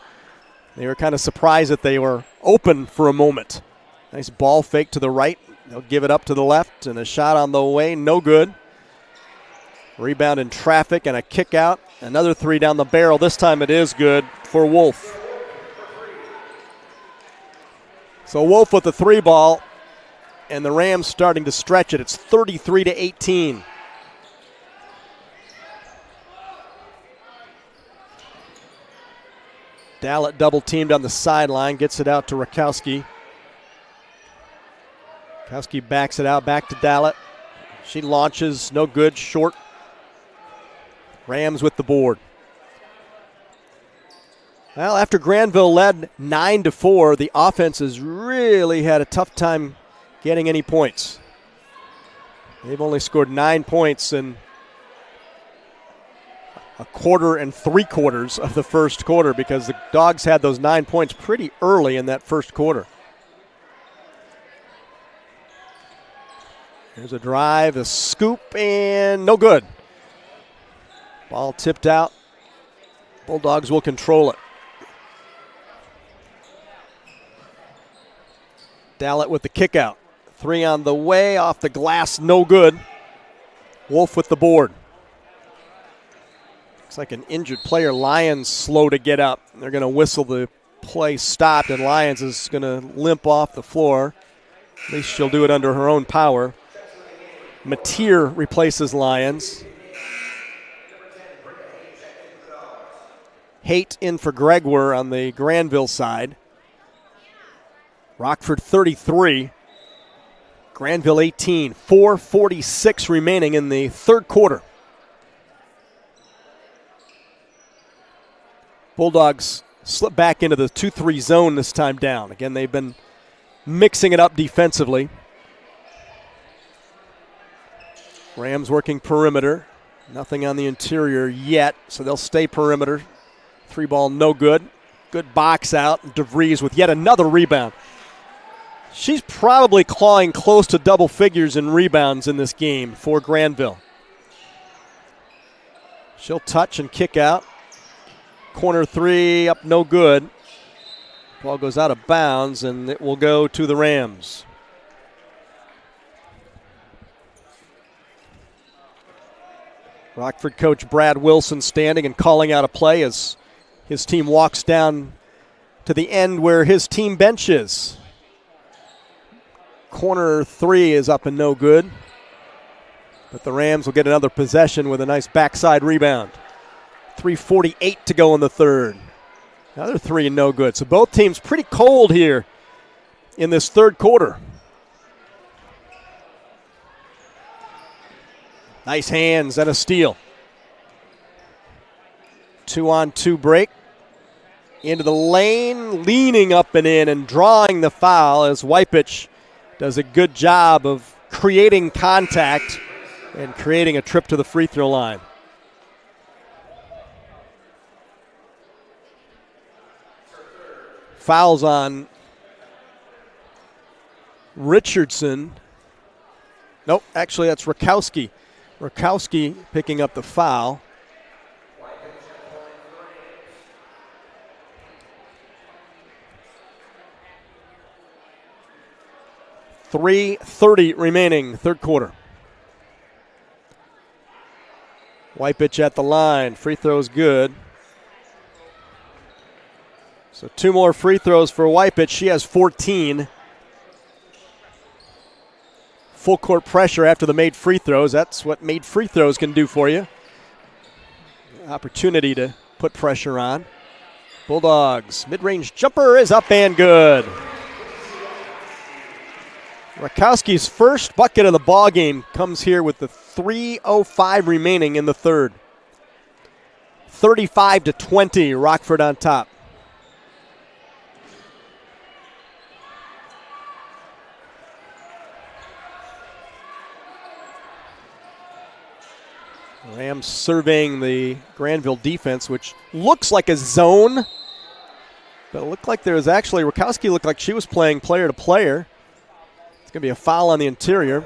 They were kind of surprised that they were open for a moment. Nice ball fake to the right. They'll give it up to the left, and a shot on the way, no good. Rebound in traffic and a kick out. Another three down the barrel. This time it is good for Wolf. So Wolf with the three ball, and the Rams starting to stretch it. It's 33-18. Dallett double teamed on the sideline, gets it out to Rakowski. Rakowski backs it out, back to Dallett. She launches, no good, short. Rams with the board. Well, after Grandville led 9-4, the offense has really had a tough time getting any points. They've only scored 9 points in a quarter and 3/4 of the first quarter because the Dogs had those 9 points pretty early in that first quarter. Here's a drive, a scoop, and no good. Ball tipped out. Bulldogs will control it. Dallett with the kick out. Three on the way, off the glass, no good. Wolf with the board. Looks like an injured player. Lyons slow to get up. They're going to whistle the play stopped, and Lyons is going to limp off the floor. At least she'll do it under her own power. Mateer replaces Lyons. Haight in for Gregor on the Grandville side. Rockford 33. Grandville 18. 4:46 remaining in the third quarter. Bulldogs slip back into the 2-3 zone this time down. Again, they've been mixing it up defensively. Rams working perimeter. Nothing on the interior yet, so they'll stay perimeter. Three ball, no good. Good box out. DeVries with yet another rebound. She's probably clawing close to double figures in rebounds in this game for Grandville. She'll touch and kick out. Corner three up, no good. Ball goes out of bounds, and it will go to the Rams. Rockford coach Brad Wilson standing and calling out a play as his team walks down to the end where his team bench is. Corner three is up and no good. But the Rams will get another possession with a nice backside rebound. 3:48 to go in the third. Another three and no good. So both teams pretty cold here in this third quarter. Nice hands and a steal. 2-on-2 break. Into the lane, leaning up and in and drawing the foul as Wypich does a good job of creating contact and creating a trip to the free throw line. Fouls on Richardson. Nope, actually that's Rakowski. Rakowski picking up the foul. .330 remaining, third quarter. Wypich at the line. Free throw's good. So two more free throws for Wypich. She has 14. full court pressure after the made free throws. That's what made free throws can do for you. Opportunity to put pressure on. Bulldogs, mid-range jumper is up and good. Rakowski's first bucket of the ball game comes here with the 3:05 remaining in the third. 35-20, Rockford on top. Rams surveying the Grandville defense, which looks like a zone, but it looked like there was actually, Rakowski looked like she was playing player to player. It's going to be a foul on the interior.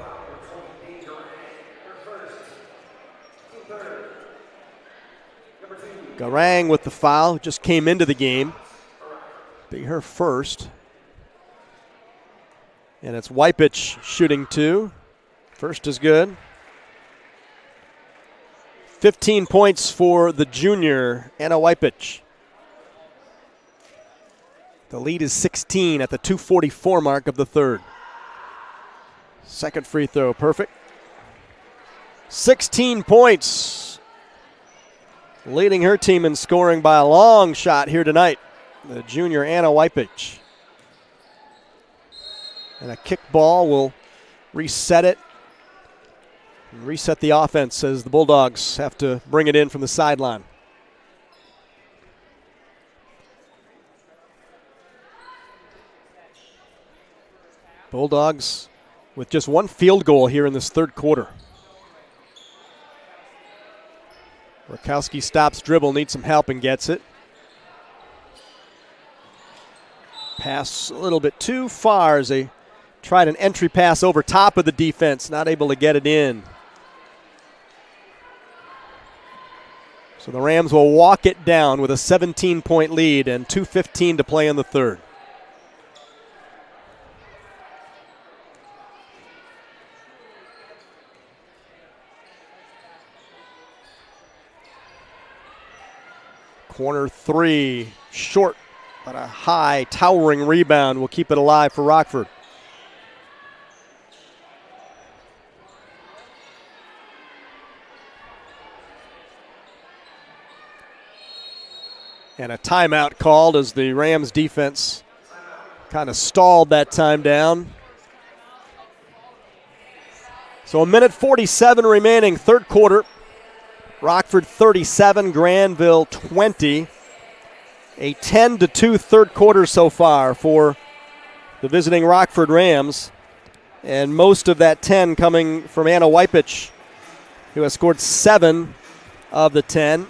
Garang with the foul, just came into the game. Be her first. And it's Wypich shooting two. First is good. 15 points for the junior, Anna Wypich. The lead is 16 at the 2:44 mark of the third. Second free throw, perfect. 16 points. Leading her team in scoring by a long shot here tonight, the junior Anna Wypich. And a kick ball will reset it. And reset the offense as the Bulldogs have to bring it in from the sideline. Bulldogs with just one field goal here in this third quarter. Rakowski stops dribble, needs some help and gets it. Pass a little bit too far as they tried an entry pass over top of the defense, not able to get it in. So the Rams will walk it down with a 17-point lead and 2:15 to play in the third. Corner three, short, but a high, towering rebound will keep it alive for Rockford. And a timeout called as the Rams defense kind of stalled that time down. So 1:47 remaining, third quarter. Rockford 37, Grandville 20. A 10-2 third quarter so far for the visiting Rockford Rams. And most of that 10 coming from Anna Wypich, who has scored 7 of the 10.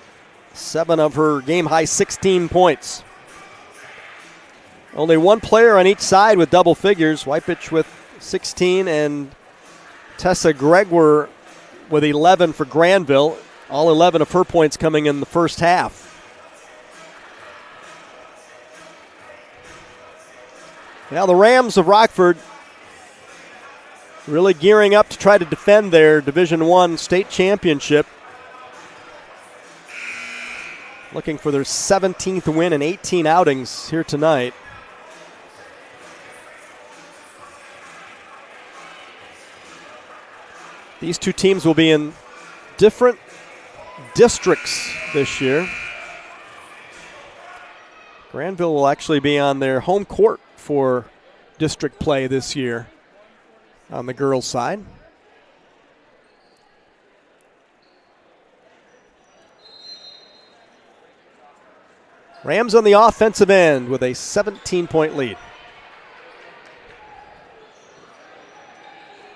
7 of her game-high 16 points. Only one player on each side with double figures. Wypich with 16 and Tessa Gregor with 11 for Grandville. All 11 of her points coming in the first half. Now the Rams of Rockford really gearing up to try to defend their Division I state championship. Looking for their 17th win in 18 outings here tonight. These two teams will be in different districts this year. Grandville will actually be on their home court for district play this year on the girls' side. Rams on the offensive end with a 17-point lead.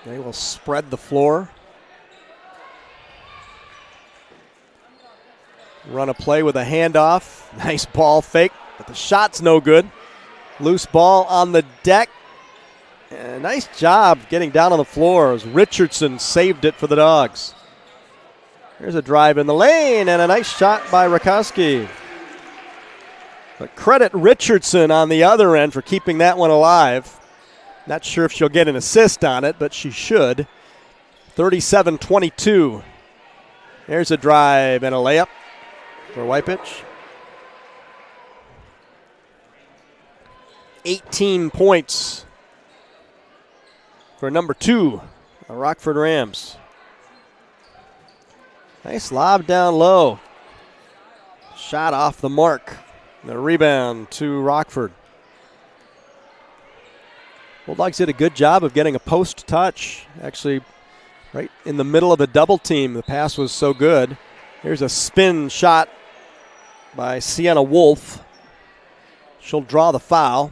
They will spread the floor. Run a play with a handoff. Nice ball fake, but the shot's no good. Loose ball on the deck. And nice job getting down on the floor as Richardson saved it for the Dogs. Here's a drive in the lane and a nice shot by Rakowski. But credit Richardson on the other end for keeping that one alive. Not sure if she'll get an assist on it, but she should. 37-22. There's a drive and a layup for Wypich. 18 points for number 2 The Rockford Rams. Nice lob down low. Shot off the mark. The rebound to Rockford. Bulldogs did a good job of getting a post touch. Actually, right in the middle of a double team. The pass was so good. Here's a spin shot by Sienna Wolf. She'll draw the foul.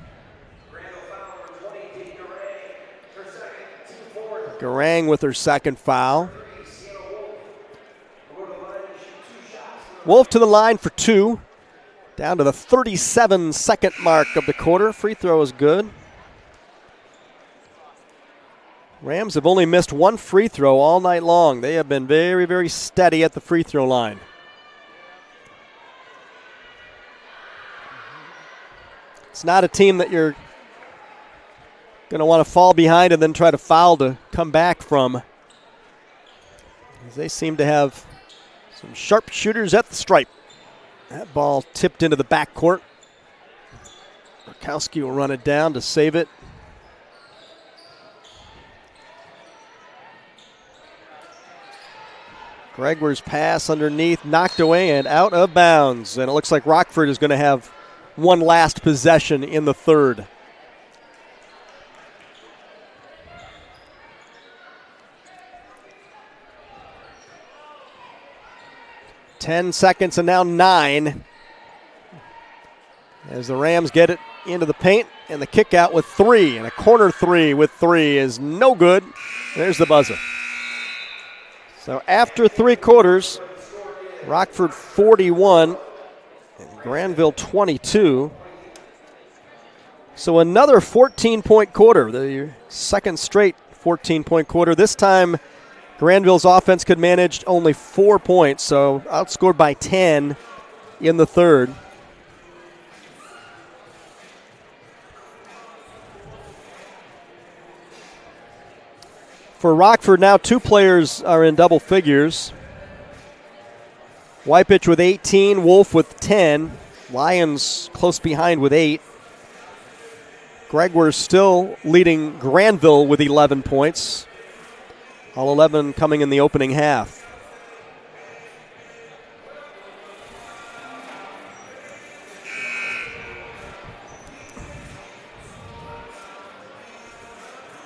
Garang with her second foul. Wolf to the line for 2. Down to the 37-second mark of the quarter. Free throw is good. Rams have only missed 1 free throw all night long. They have been very, very steady at the free throw line. It's not a team that you're going to want to fall behind and then try to foul to come back from. They seem to have some sharp shooters at the stripe. That ball tipped into the backcourt. Murkowski will run it down to save it. Gregor's pass underneath, knocked away and out of bounds. And it looks like Rockford is going to have one last possession in the third. Ten seconds and now 9. As the Rams get it into the paint, and the kick out with 3. And a corner 3 with 3 is no good. There's the buzzer. So after 3 quarters, Rockford 41 and Grandville 22. So another 14-point quarter, the second straight 14-point quarter. This time, Grandville's offense could manage only 4 points, so outscored by 10 in the third. For Rockford, now 2 players are in double figures. Wypich with 18, Wolf with 10. Lions close behind with 8. Gregor still leading Grandville with 11 points. All 11 coming in the opening half.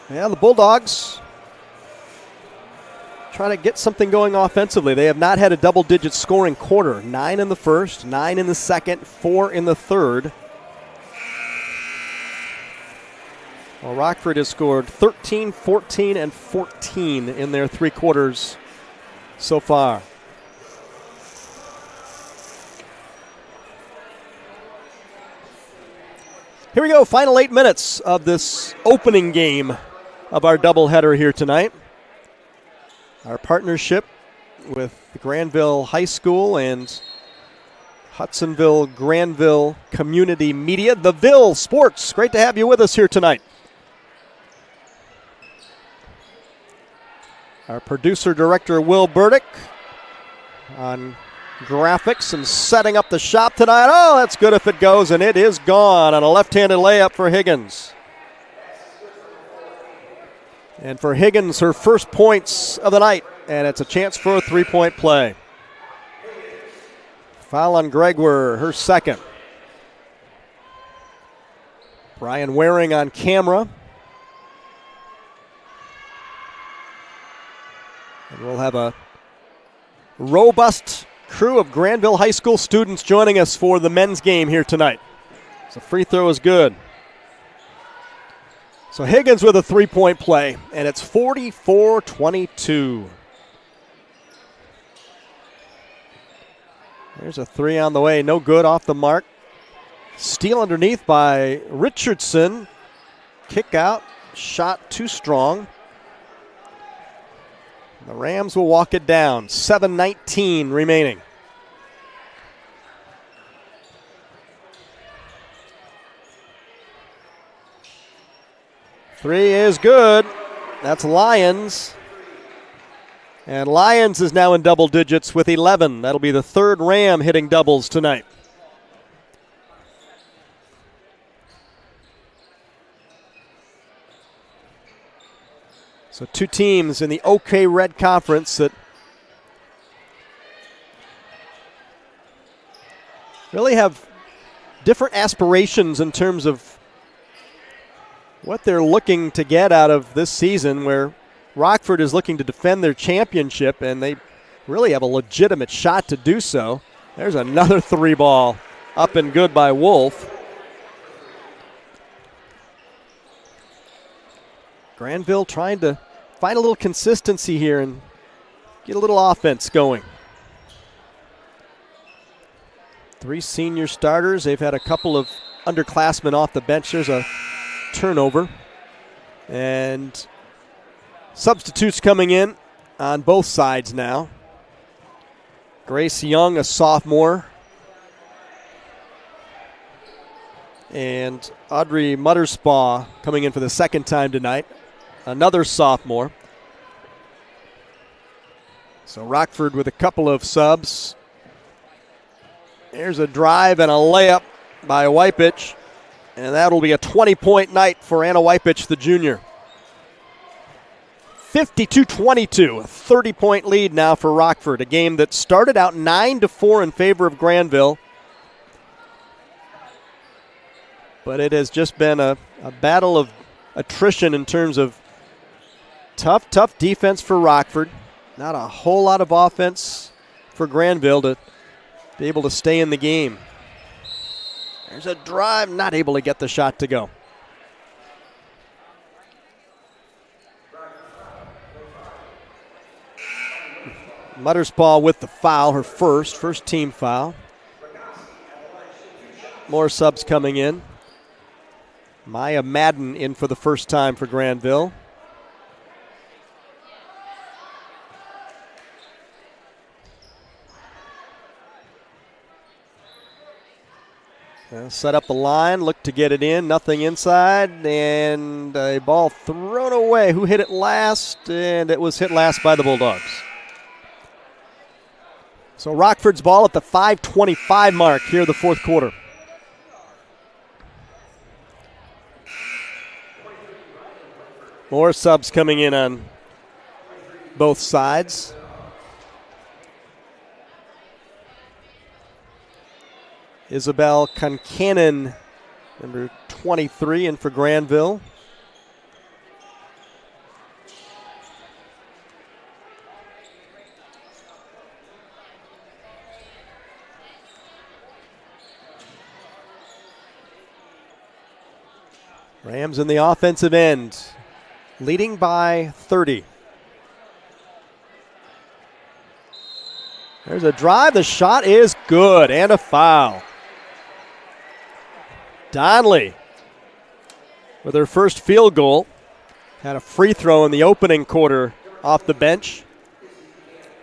Yeah, the Bulldogs trying to get something going offensively. They have not had a double-digit scoring quarter. 9 in the first, 9 in the second, 4 in the third. Well, Rockford has scored 13, 14, and 14 in their 3 quarters so far. Here we go, final 8 minutes of this opening game of our doubleheader here tonight. Our partnership with Grandville High School and Hudsonville Grandville Community Media, the Ville Sports. Great to have you with us here tonight. Our producer director Will Burdick on graphics and setting up the shop tonight. Oh, that's good if it goes, and it is gone on a left-handed layup for Higgins. And for Higgins, her first points of the night, and it's a chance for a 3-point play. Foul on Gregor, her second. Brian Waring on camera. And we'll have a robust crew of Grandville High School students joining us for the men's game here tonight. So free throw is good. So Higgins with a 3-point play, and it's 44-22. There's a 3 on the way, no good, off the mark. Steal underneath by Richardson. Kick out, shot too strong. The Rams will walk it down. 7:19 remaining. Three is good. That's Lyons. And Lyons is now in double digits with 11. That'll be the third Ram hitting doubles tonight. So two teams in the OK Red Conference that really have different aspirations in terms of what they're looking to get out of this season, where Rockford is looking to defend their championship, and they really have a legitimate shot to do so. There's another three ball up and good by Wolf. Grandville trying to find a little consistency here and get a little offense going. Three senior starters. They've had a couple of underclassmen off the bench. There's a turnover. And substitutes coming in on both sides now. Grace Young, a sophomore. And Audrey Mutterspaw coming in for the second time tonight, another sophomore. So Rockford with a couple of subs. There's a drive and a layup by Wypich, and that'll be a 20-point night for Anna Wypich, the junior. 52-22, a 30-point lead now for Rockford, a game that started out 9-4 in favor of Grandville. But it has just been a battle of attrition in terms of tough defense for Rockford. Not a whole lot of offense for Grandville to be able to stay in the game. There's a drive, not able to get the shot to go. Mutterspaw with the foul, her first team foul. More subs coming in. Maya Madden in for the first time for Grandville. Set up the line, look to get it in, nothing inside, and a ball thrown away. Who hit it last? And it was hit last by the Bulldogs. So Rockford's ball at the 5:25 mark here in the fourth quarter. More subs coming in on both sides. Isabel Concannon, number 23, in for Grandville. Rams in the offensive end, leading by 30. There's a drive. The shot is good, and a foul. Donnelly with her first field goal. Had a free throw in the opening quarter off the bench.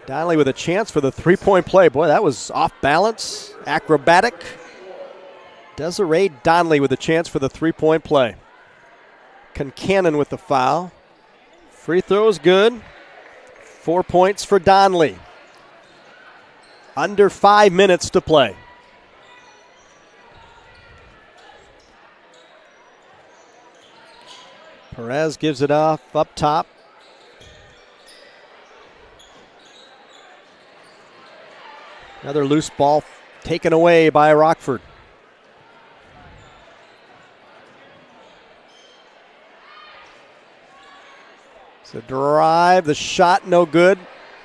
Donnelly with a chance for the three-point play. Boy, that was off balance, acrobatic. Desiree Donnelly with a chance for the three-point play. Concannon with the foul. Free throw is good. 4 points for Donnelly. Under 5 minutes to play. Perez gives it off up top. Another loose ball taken away by Rockford. It's a drive, the shot no good.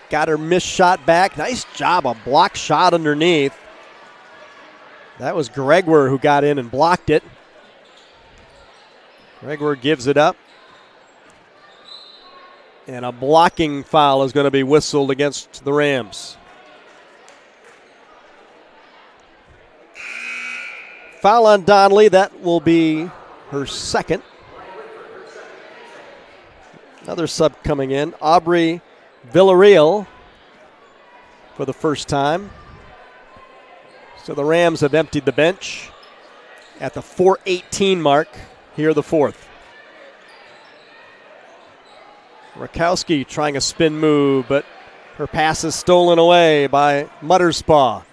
Got her missed shot back. Nice job, a block shot underneath. That was Gregor who got in and blocked it. Gregor gives it up. And a blocking foul is going to be whistled against the Rams. Foul on Donnelly. That will be her second. Another sub coming in. Aubrey Villarreal for the first time. So the Rams have emptied the bench at the 4:18 mark here, the fourth. Rakowski trying a spin move, but her pass is stolen away by Mutterspaw.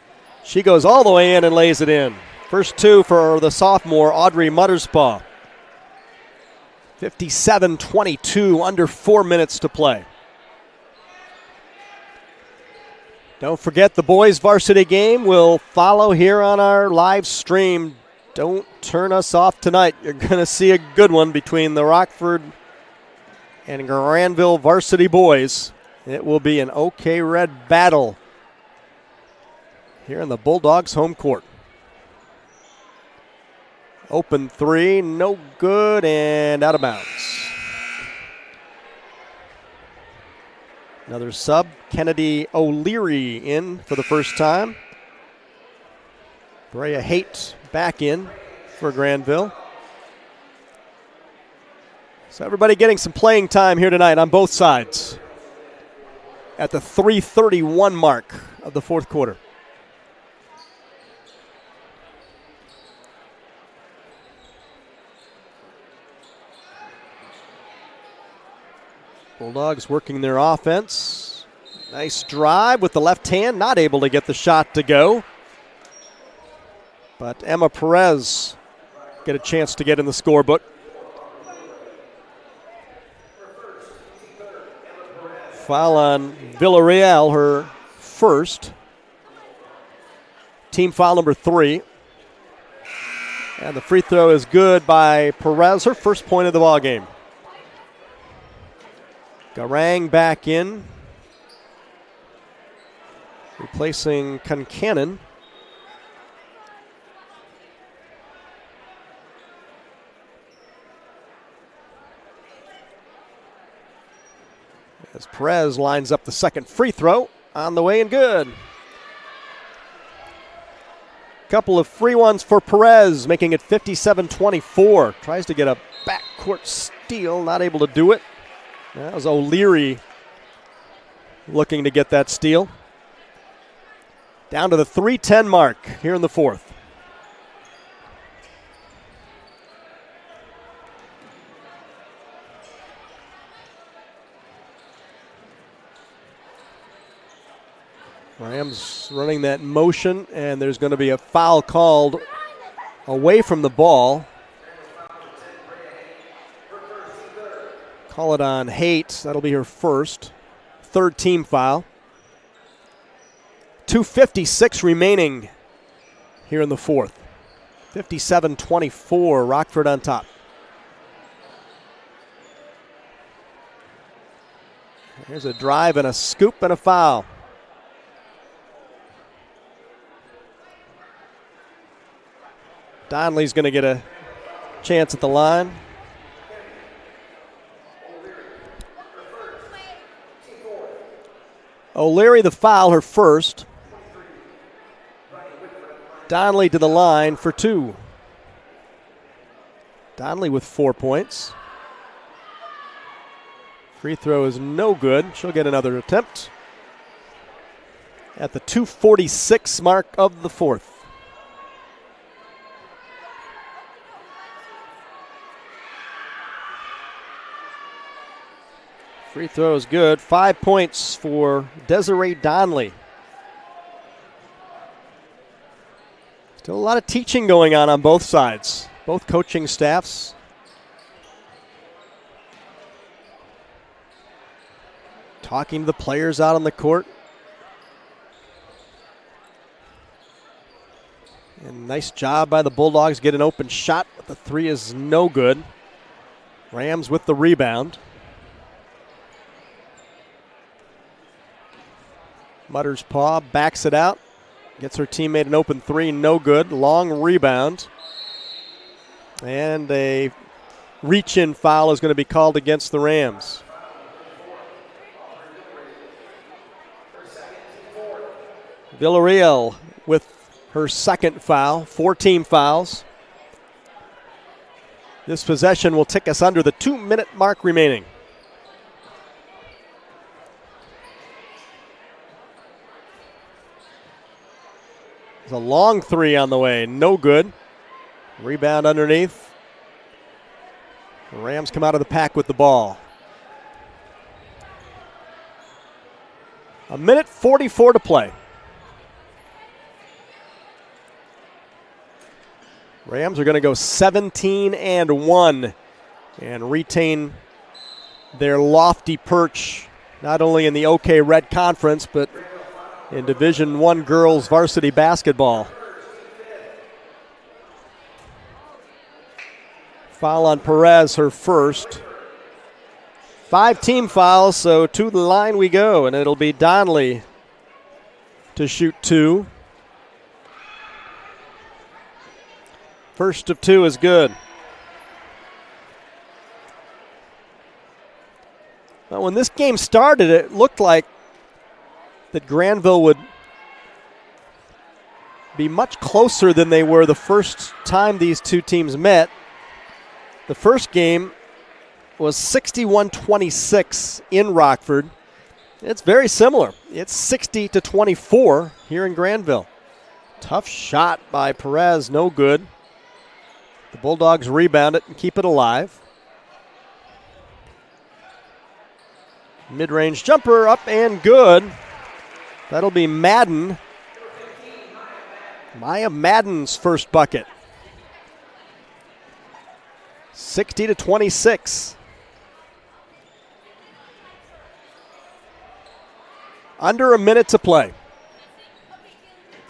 She goes all the way in and lays it in. First two for the sophomore, Audrey Mutterspaw. 57-22, under 4 minutes to play. Don't forget the boys varsity game will follow here on our live stream. Don't turn us off tonight. You're going to see a good one between the Rockford and Grandville varsity boys. It will be an OK Red battle here in the Bulldogs' home court. Open three, no good, and out of bounds. Another sub, Kennedy O'Leary in for the first time. Brea Haight back in for Grandville. So everybody getting some playing time here tonight on both sides at the 3:31 mark of the fourth quarter. Bulldogs working their offense. Nice drive with the left hand, not able to get the shot to go. But Emma Perez get a chance to get in the scorebook. Foul on Villarreal, her first. Team foul number 3. And the free throw is good by Perez, her first point of the ball game. Garang back in, replacing Concannon. As Perez lines up the second free throw, on the way and good. Couple of free ones for Perez, making it 57-24. Tries to get a backcourt steal, not able to do it. That was O'Leary looking to get that steal. Down to the 3:10 mark here in the fourth. Rams running that motion, and there's going to be a foul called away from the ball. Call it on Haight. That'll be her first. Third team foul. 2:56 remaining here in the fourth. 57-24, Rockford on top. Here's a drive and a scoop and a foul. Donnelly's going to get a chance at the line. O'Leary the foul, her first. Donnelly to the line for 2. Donnelly with 4 points. Free throw is no good. She'll get another attempt at the 2:46 mark of the fourth. Free throw is good. 5 points for Desiree Donnelly. Still a lot of teaching going on both sides, both coaching staffs. Talking to the players out on the court. And nice job by the Bulldogs. Get an open shot, but the three is no good. Rams with the rebound. Mutter's paw, backs it out. Gets her teammate an open three, no good. Long rebound. And a reach-in foul is going to be called against the Rams. Villarreal with her second foul, 4 team fouls. This possession will tick us under the 2-minute mark remaining. There's a long three on the way, no good. Rebound underneath. The Rams come out of the pack with the ball. 1:44 to play. Rams are going to go 17-1 and retain their lofty perch, not only in the OK Red Conference, but in Division I girls varsity basketball. Foul on Perez, her first. 5 team fouls, so to the line we go, and it'll be Donnelly to shoot 2. First of 2 is good. Well, when this game started, it looked like that Grandville would be much closer than they were the first time these two teams met. The first game was 61-26 in Rockford. It's very similar. It's 60-24 here in Grandville. Tough shot by Perez, no good. The Bulldogs rebound it and keep it alive. Mid-range jumper up and good. That'll be Madden. Maya Madden's first bucket. 60-26. Under a minute to play.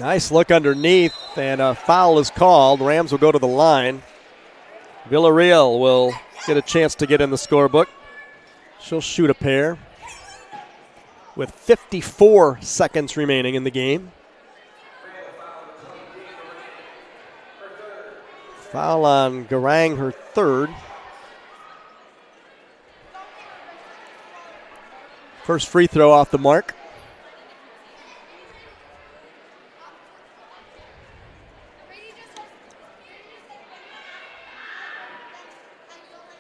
Nice look underneath, and a foul is called. Rams will go to the line. Villarreal will get a chance to get in the scorebook. She'll shoot a pair with 54 seconds remaining in the game. Foul on Garang, her third. First free throw off the mark.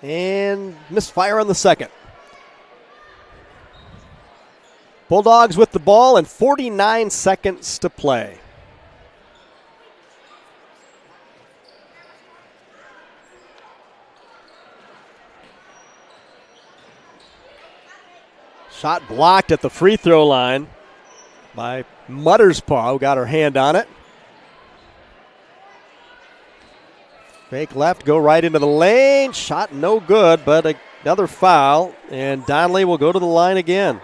And misfire on the second. Bulldogs with the ball and 49 seconds to play. Shot blocked at the free throw line by Mutterspaw, who got her hand on it. Fake left, go right into the lane. Shot no good, but another foul, and Donnelly will go to the line again.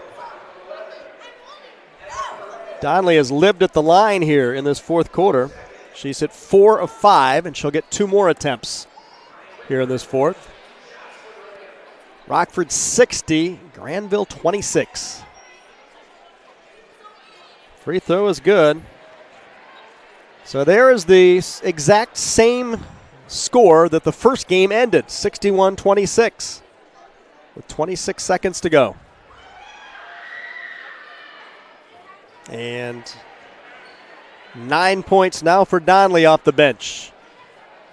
Donnelly has lived at the line here in this fourth quarter. She's hit 4 of 5, and she'll get 2 more attempts here in this fourth. Rockford 60, Grandville 26. Free throw is good. So there is the exact same score that the first game ended, 61-26, with 26 seconds to go. And 9 points now for Donnelly off the bench.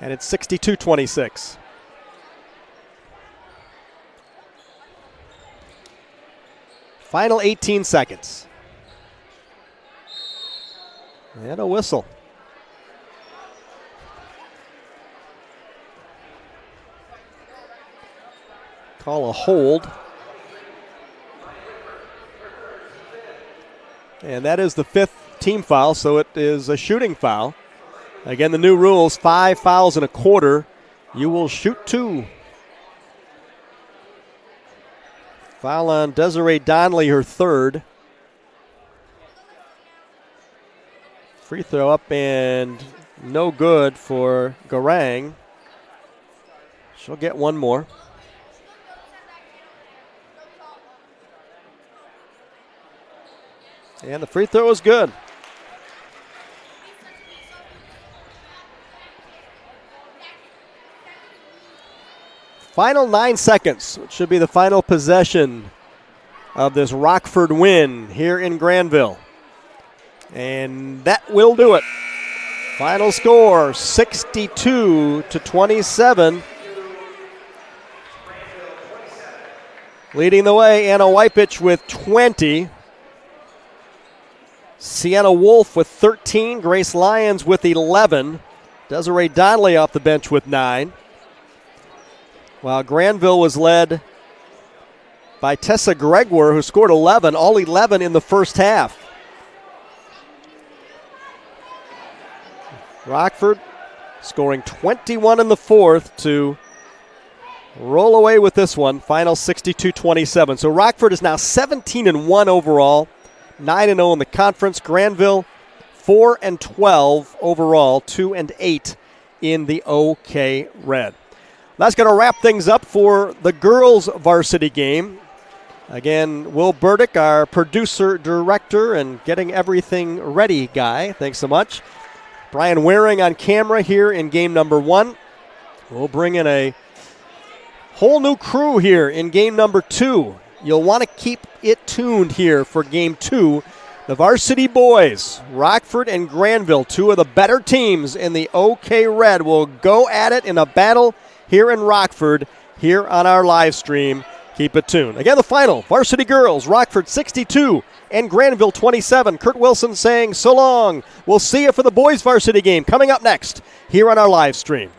And it's 62-26. Final 18 seconds. And a whistle. Call a hold. And that is the 5th team foul, so it is a shooting foul. Again, the new rules, 5 fouls in a quarter. You will shoot 2. Foul on Desiree Donnelly, her third. Free throw up and no good for Garang. She'll get one more. And the free throw is good. Final 9 seconds, which should be the final possession of this Rockford win here in Grandville. And that will do it. Final score, 62-27. Leading the way, Anna Wypich with 20. Sienna Wolf with 13. Grace Lyons with 11. Desiree Donnelly off the bench with 9. While Grandville was led by Tessa Gregoire, who scored 11, all 11 in the first half. Rockford scoring 21 in the fourth to roll away with this one. Final 62-27. So Rockford is now 17-1 overall, 9-0 in the conference. Grandville 4-12 overall, 2-8 in the OK Red. That's going to wrap things up for the girls varsity game. Again, Will Burdick, our producer, director, and getting everything ready guy. Thanks so much. Brian Waring on camera here in game number 1. We'll bring in a whole new crew here in game number 2. You'll want to keep it tuned here for game 2. The varsity boys, Rockford and Grandville, two of the better teams in the OK Red, will go at it in a battle here in Rockford, here on our live stream. Keep it tuned. Again, the final, varsity girls, Rockford 62 and Grandville 27. Kurt Wilson saying so long. We'll see you for the boys varsity game coming up next here on our live stream.